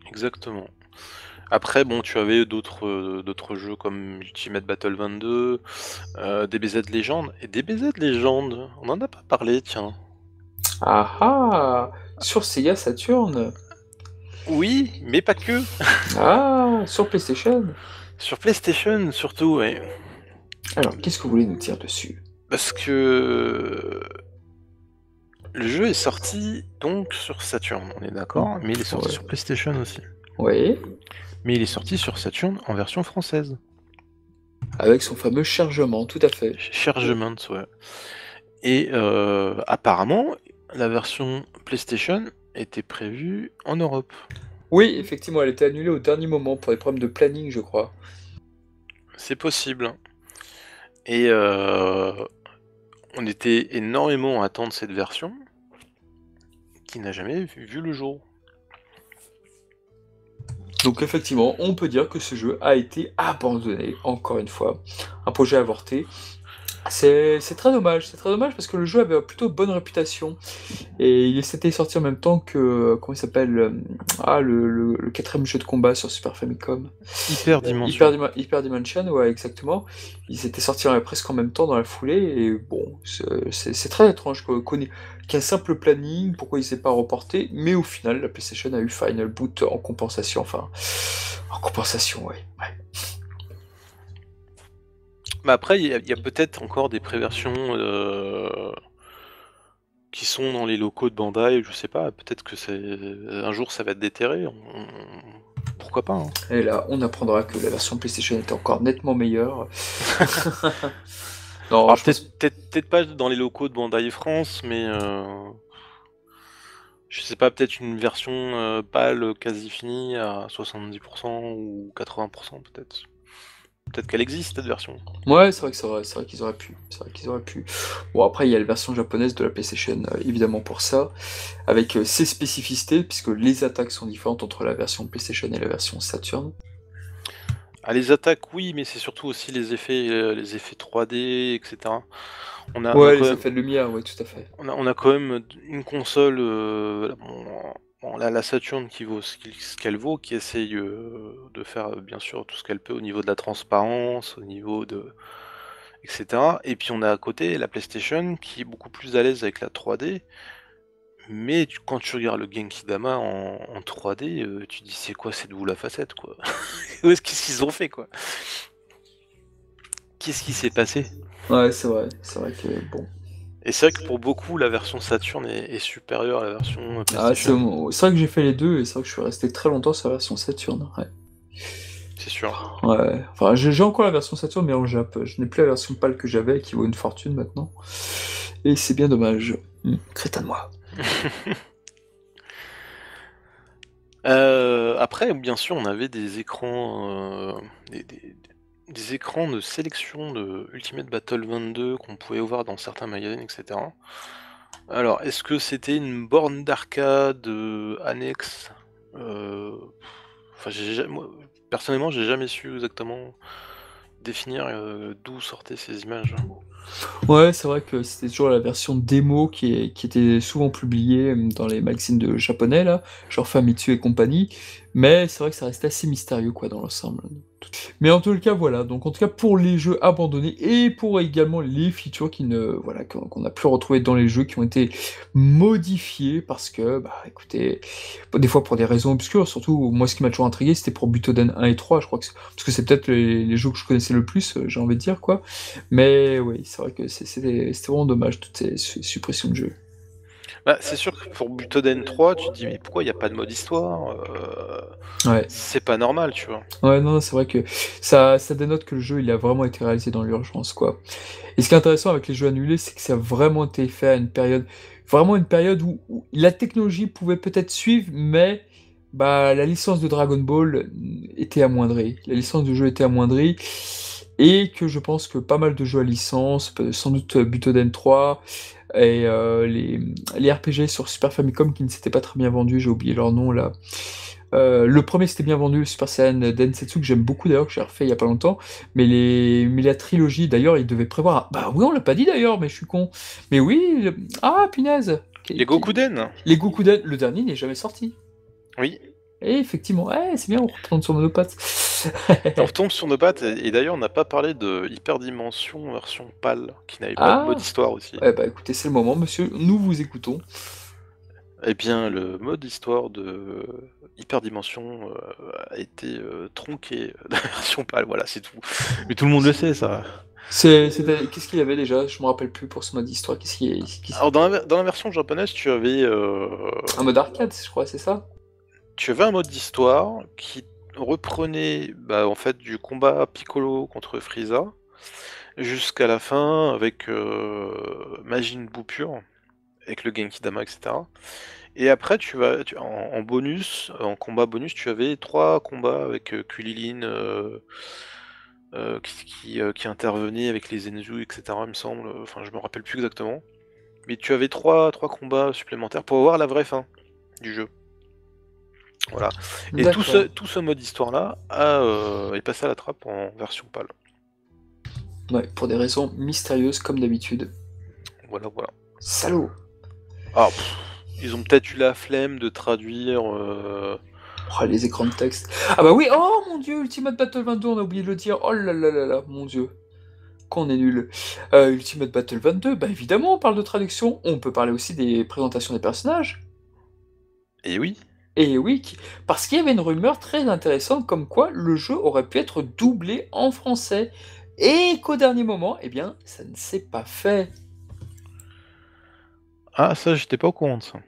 Exactement. Après, bon, tu avais d'autres jeux comme Ultimate Battle 22, DBZ Legend. Et DBZ Legend, on en a pas parlé, tiens. Ah ah! Sur Sega Saturn. Oui, mais pas que. Ah! Sur PlayStation. Sur PlayStation surtout, ouais. Alors, qu'est-ce que vous voulez nous dire dessus? Parce que le jeu est sorti donc sur Saturn, on est d'accord, mais il est sorti Ouais. sur PlayStation aussi. Oui. Mais il est sorti sur Saturn en version française. Avec son fameux chargement, tout à fait. Chargement, ouais. Et apparemment, la version PlayStation était prévue en Europe. Oui, effectivement, elle était annulée au dernier moment pour des problèmes de planning, je crois. C'est possible. Et on était énormément à attendre cette version, qui n'a jamais vu le jour. Donc effectivement, on peut dire que ce jeu a été abandonné, encore une fois. Un projet avorté. C'est très dommage, parce que le jeu avait plutôt bonne réputation. Et il s'était sorti en même temps que, comment il s'appelle, le quatrième jeu de combat sur Super Famicom. Hyper Dimension. Hyper Dimension, ouais, exactement. Ils étaient sortis presque en même temps dans la foulée, et bon, c'est très étrange qu'un simple planning, pourquoi il s'est pas reporté, mais au final, la PlayStation a eu Final Boot en compensation, enfin, en compensation, ouais. Mais après, il y a peut-être encore des préversions qui sont dans les locaux de Bandai, je sais pas, peut-être que un jour ça va être déterré, pourquoi pas, hein. Et là, on apprendra que la version PlayStation était encore nettement meilleure. Non, Alors je pense. peut-être pas dans les locaux de Bandai France, mais je sais pas, peut-être une version pâle quasi finie à 70% ou 80% peut-être. Peut-être qu'elle existe cette version. Ouais, c'est vrai qu'ils auraient pu. C'est vrai qu'ils auraient pu. Bon, après, il y a la version japonaise de la PlayStation, évidemment pour ça, avec ses spécificités, puisque les attaques sont différentes entre la version PlayStation et la version Saturn. Ah, les attaques, oui, mais c'est surtout aussi les effets 3D, etc. On a Ouais, quand les même, effets de lumière, ouais, tout à fait. on a quand même une console, bon, la Saturn qui vaut ce qu'elle vaut, qui essaye de faire bien sûr tout ce qu'elle peut au niveau de la transparence, au niveau de, etc. Et puis on a à côté la PlayStation qui est beaucoup plus à l'aise avec la 3D. Mais quand tu regardes le Genki Dama en 3D, tu dis c'est quoi cette boule à facettes quoi? Qu'est-ce qu'ils ont fait quoi? Qu'est-ce qui s'est passé? Ouais, c'est vrai que bon. Et c'est vrai que pour beaucoup, la version Saturn est supérieure à la version Ah, c'est PlayStation. vrai que j'ai fait les deux, et c'est vrai que je suis resté très longtemps sur la version Saturn. Ouais. C'est sûr. Ouais. Enfin, j'ai encore la version Saturn, mais en Jap. Je n'ai plus la version PAL que j'avais, qui vaut une fortune maintenant. Et c'est bien dommage. Crétin de moi. Après, bien sûr, on avait des écrans, des écrans de sélection de Ultimate Battle 22 qu'on pouvait voir dans certains magazines, etc. Alors, est-ce que c'était une borne d'arcade annexe? Enfin, moi, personnellement, j'ai jamais su exactement définir d'où sortaient ces images. Ouais, c'est vrai que c'était toujours la version démo qui était souvent publiée dans les magazines de japonais, là, genre Famitsu et compagnie. Mais c'est vrai que ça restait assez mystérieux, quoi, dans l'ensemble. Mais en tout cas, voilà. Donc, en tout cas, pour les jeux abandonnés et pour également les features voilà, qu'on a pu retrouver dans les jeux qui ont été modifiés parce que, bah, écoutez, des fois pour des raisons obscures, surtout, moi, ce qui m'a toujours intrigué, c'était pour Butoden 1 et 3, je crois parce que c'est peut-être les jeux que je connaissais le plus, j'ai envie de dire, quoi. Mais oui, c'est vrai que c'était vraiment dommage, toutes ces suppressions de jeux. Bah, c'est sûr que pour Butoden 3, tu te dis mais pourquoi il n'y a pas de mode histoire? Ouais. C'est pas normal, tu vois. Ouais, non, c'est vrai que ça dénote que le jeu, il a vraiment été réalisé dans l'urgence, quoi. Et ce qui est intéressant avec les jeux annulés, c'est que ça a vraiment été fait à une période où la technologie pouvait peut-être suivre, mais bah, la licence de Dragon Ball était amoindrie. La licence du jeu était amoindrie, et que je pense que pas mal de jeux à licence, sans doute Butoden 3, et les RPG sur Super Famicom qui ne s'étaient pas très bien vendus, j'ai oublié leur nom là. Le premier s'était bien vendu, le Super Saiyan Densetsu, que j'aime beaucoup d'ailleurs, que j'ai refait il y a pas longtemps. Mais la trilogie, d'ailleurs, il devait prévoir. Bah oui, on l'a pas dit d'ailleurs, mais je suis con. Mais oui, ah punaise! Les Gokuden? Les Gokuden, le dernier n'est jamais sorti. Oui. Et effectivement, ouais, c'est bien, on reprend sur nos pattes. On retombe sur nos pattes, et d'ailleurs on n'a pas parlé de Hyperdimension version PAL, qui n'avait pas de mode Ah! histoire aussi. Eh bah, écoutez, c'est le moment, monsieur, nous vous écoutons. Eh bien, le mode histoire de Hyperdimension a été tronqué de la version PAL, voilà, c'est tout. Mais tout le monde le sait, ça. Qu'est-ce qu'il y avait déjà? Je me rappelle plus pour ce mode histoire. Alors, dans la version japonaise, Un mode arcade, je crois, c'est ça? tu avais un mode d'histoire qui reprenait bah, en fait du combat Piccolo contre Frieza jusqu'à la fin avec Majin Buu pur, avec le Genki Dama, etc. Et après, en bonus, en combat bonus, tu avais 3 combats avec Kulilin qui intervenait avec les Zenzu, etc. Il me semble. Enfin, je me rappelle plus exactement. Mais tu avais trois combats supplémentaires pour avoir la vraie fin du jeu. Voilà. Et D'accord. tout ce mode histoire-là est passé à la trappe en version PAL. Ouais, pour des raisons mystérieuses, comme d'habitude. Voilà, voilà. Salaud! Ah, ils ont peut-être eu la flemme de traduire. Oh, les écrans de texte. Ah bah oui, oh mon dieu, Ultimate Battle 22, on a oublié de le dire. Oh là là là là, mon dieu. Qu'on est nul. Ultimate Battle 22, bah évidemment, on parle de traduction. On peut parler aussi des présentations des personnages. Et oui. Et oui, parce qu'il y avait une rumeur très intéressante comme quoi le jeu aurait pu être doublé en français. Et qu'au dernier moment, eh bien, ça ne s'est pas fait. Ah, ça, j'étais pas au courant de ça.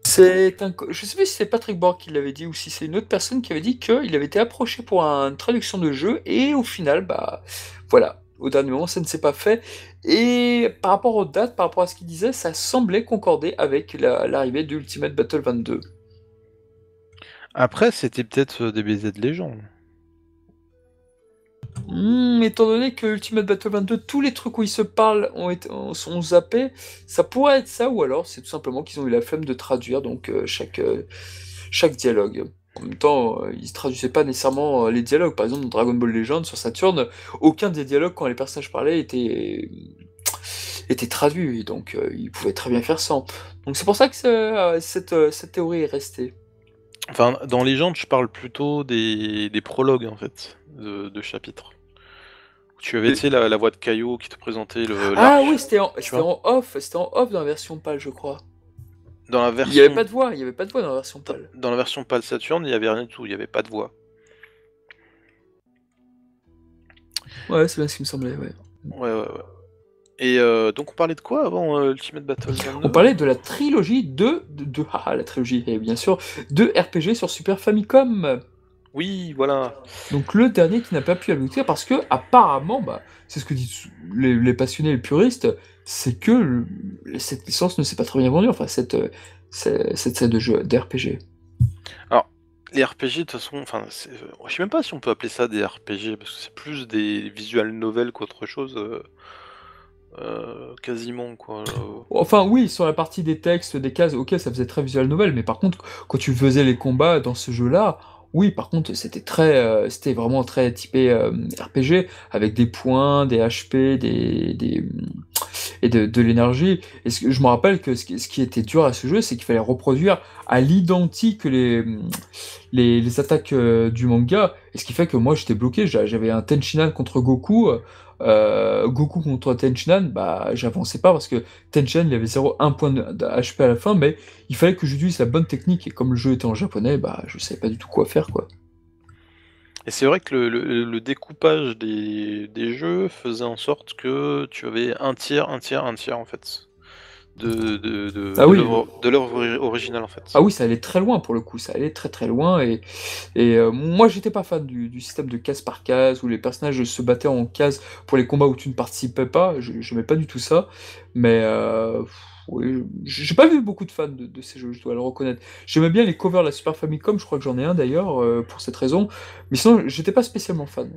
Je sais pas si c'est Patrick Borg qui l'avait dit ou si c'est une autre personne qui avait dit qu'il avait été approché pour une traduction de jeu et au final, bah voilà, au dernier moment, ça ne s'est pas fait. Et par rapport aux dates, par rapport à ce qu'il disait, ça semblait concorder avec l'arrivée d'Ultimate Battle 22. Après, c'était peut-être des BZ Legends. Étant donné que Ultimate Battle 22, tous les trucs où ils se parlent sont zappés, ça pourrait être ça, ou alors c'est tout simplement qu'ils ont eu la flemme de traduire donc chaque dialogue. En même temps, ils traduisaient pas nécessairement les dialogues. Par exemple, dans Dragon Ball Legends sur Saturn, aucun des dialogues quand les personnages parlaient était traduit, donc ils pouvaient très bien faire sans. Donc c'est pour ça que cette théorie est restée. Enfin, dans Legends, je parle plutôt des prologues, en fait, de chapitres. Tu avais, tu sais, la voix de Caillou qui te présentait Ah oui, l'arc, tu vois. c'était en off dans la version PAL, je crois. Dans la Il n'y avait version, pas de voix, il y avait pas de voix dans la version PAL. dans la version PAL Saturn, il y avait rien du tout, il y avait pas de voix. Ouais, c'est bien ce qui me semblait, ouais. Ouais, ouais, ouais. Et donc on parlait de quoi avant Ultimate Battle On 22? parlait de la trilogie la trilogie, et bien sûr, de RPG sur Super Famicom. Oui, voilà. Donc le dernier qui n'a pas pu aboutir parce que apparemment, bah, c'est ce que disent les passionnés, les puristes, c'est que cette licence ne s'est pas très bien vendue, enfin cette série de jeux d'RPG. Alors, les RPG, de toute façon, enfin, je sais même pas si on peut appeler ça des RPG, parce que c'est plus des visual novels qu'autre chose, quasiment, quoi. Enfin oui, sur la partie des textes, des cases, ok, ça faisait très visual novel, mais par contre, quand tu faisais les combats dans ce jeu-là, oui, par contre, c'était vraiment très typé RPG, avec des points, des HP, et de l'énergie. Et je me rappelle que ce qui était dur à ce jeu, c'est qu'il fallait reproduire à l'identique les attaques du manga, et ce qui fait que moi j'étais bloqué, j'avais un Tenshinhan contre Goku, Goku contre Tenshinhan, bah j'avançais pas parce que Tenshinhan il avait 0,1 point de HP à la fin, mais il fallait que j'utilise la bonne technique, et comme le jeu était en japonais, bah je savais pas du tout quoi faire quoi. Et c'est vrai que le découpage des jeux faisait en sorte que tu avais un tiers, un tiers, un tiers, en fait, Ah oui, de l'œuvre originale, en ah fait. oui, ça allait très loin pour le coup, ça allait très très loin, et moi j'étais pas fan du système de case par case où les personnages se battaient en case pour les combats où tu ne participais pas, je n'aimais pas du tout ça, mais oui, j'ai pas vu beaucoup de fans de ces jeux, je dois le reconnaître. J'aimais bien les covers de la Super Famicom, je crois que j'en ai un d'ailleurs pour cette raison, mais sinon j'étais pas spécialement fan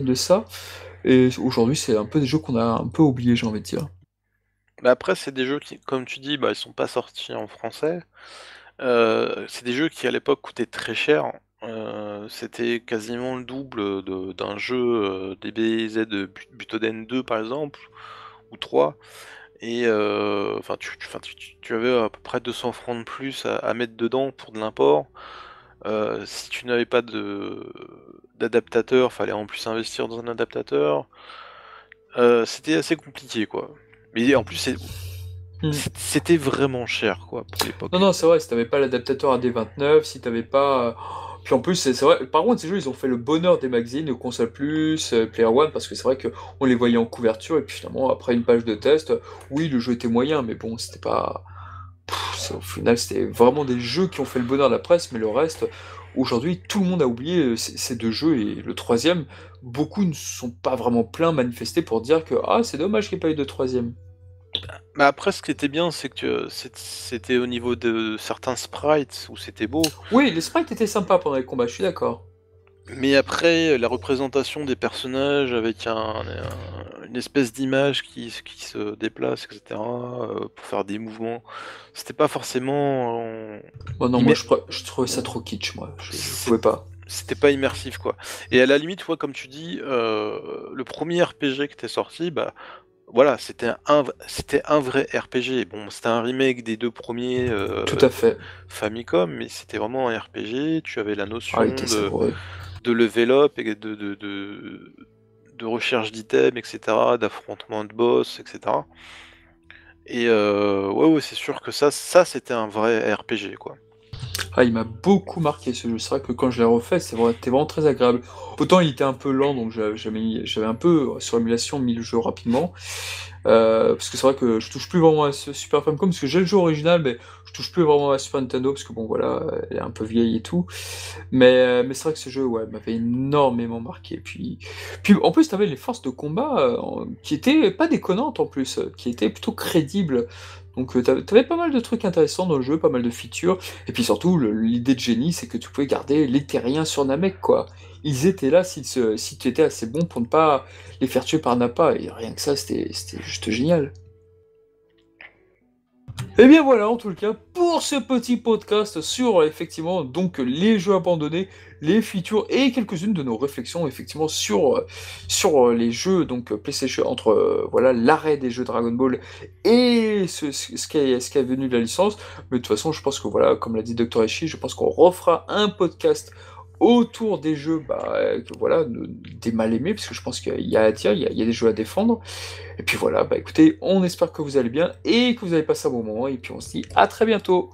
de ça, et aujourd'hui c'est un peu des jeux qu'on a un peu oubliés, j'ai envie de dire. Mais après, c'est des jeux qui, comme tu dis, bah, ils sont pas sortis en français. C'est des jeux qui, à l'époque, coûtaient très cher. C'était quasiment le double d'un jeu DBZ Butoden 2, par exemple, ou 3. Et enfin, tu avais à peu près 200 francs de plus à mettre dedans pour de l'import. Si tu n'avais pas d'adaptateur, fallait en plus investir dans un adaptateur. C'était assez compliqué, quoi. Mais en plus, Hmm. c'était vraiment cher, quoi, pour Non, l'époque. non, c'est vrai, si t'avais pas l'adaptateur AD29, si t'avais pas. Puis en plus, c'est vrai, par contre, ces jeux, ils ont fait le bonheur des magazines, Console Plus, Player One, parce que c'est vrai qu'on les voyait en couverture, et puis finalement, après une page de test, oui, le jeu était moyen, mais bon, c'était pas. Au final, c'était vraiment des jeux qui ont fait le bonheur de la presse, mais le reste, aujourd'hui, tout le monde a oublié ces deux jeux, et le troisième, beaucoup ne sont pas vraiment pleins, manifestés pour dire que ah, c'est dommage qu'il n'y ait pas eu de troisième. Mais après, ce qui était bien, c'est que c'était au niveau de certains sprites où c'était beau. Oui, les sprites étaient sympas pendant les combats, je suis d'accord. Mais après, la représentation des personnages avec une espèce d'image qui se déplace, etc., pour faire des mouvements, c'était pas forcément. Oh non, moi, Immer- je trouvais ça trop kitsch, moi, je c'est- pouvais pas. C'était pas immersif, quoi. Et à la limite, toi, comme tu dis, le premier RPG qui était sorti, bah voilà, c'était un vrai RPG. Bon, c'était un remake des deux premiers Tout à fait. Famicom, mais c'était vraiment un RPG. Tu avais la Ah, il notion était savoureux. de level up et de recherche d'items, etc., d'affrontement de boss, etc. Et ouais, ouais, c'est sûr que ça c'était un vrai RPG, quoi. Ah, il m'a beaucoup marqué ce jeu. C'est vrai que quand je l'ai refait, c'était vraiment très agréable. Autant il était un peu lent, donc j'avais un peu sur émulation mis le jeu rapidement. Parce que c'est vrai que je touche plus vraiment à ce Super Famicom, parce que j'ai le jeu original, mais je touche plus vraiment à Super Nintendo, parce que bon voilà, elle est un peu vieille et tout. Mais c'est vrai que ce jeu, ouais, m'avait énormément marqué. Puis en plus, t'avais les forces de combat qui étaient pas déconnantes en plus, qui étaient plutôt crédibles. Donc t'avais pas mal de trucs intéressants dans le jeu, pas mal de features. Et puis surtout, l'idée de génie, c'est que tu pouvais garder les terriens sur Namek, quoi. Ils étaient là si tu étais assez bon pour ne pas les faire tuer par Nappa. Et rien que ça, c'était juste génial. Et bien voilà, en tout cas, pour ce petit podcast sur effectivement donc les jeux abandonnés, les features et quelques-unes de nos réflexions effectivement sur les jeux donc PlayStation entre voilà l'arrêt des jeux Dragon Ball et ce qui est venu de la licence. Mais de toute façon, je pense que voilà, comme l'a dit Dr. Eshi, je pense qu'on refera un podcast autour des jeux voilà des mal aimés parce que je pense qu'il y a à dire, il y a des jeux à défendre. Et puis voilà, bah écoutez, on espère que vous allez bien et que vous avez passé un bon moment. Et puis on se dit à très bientôt.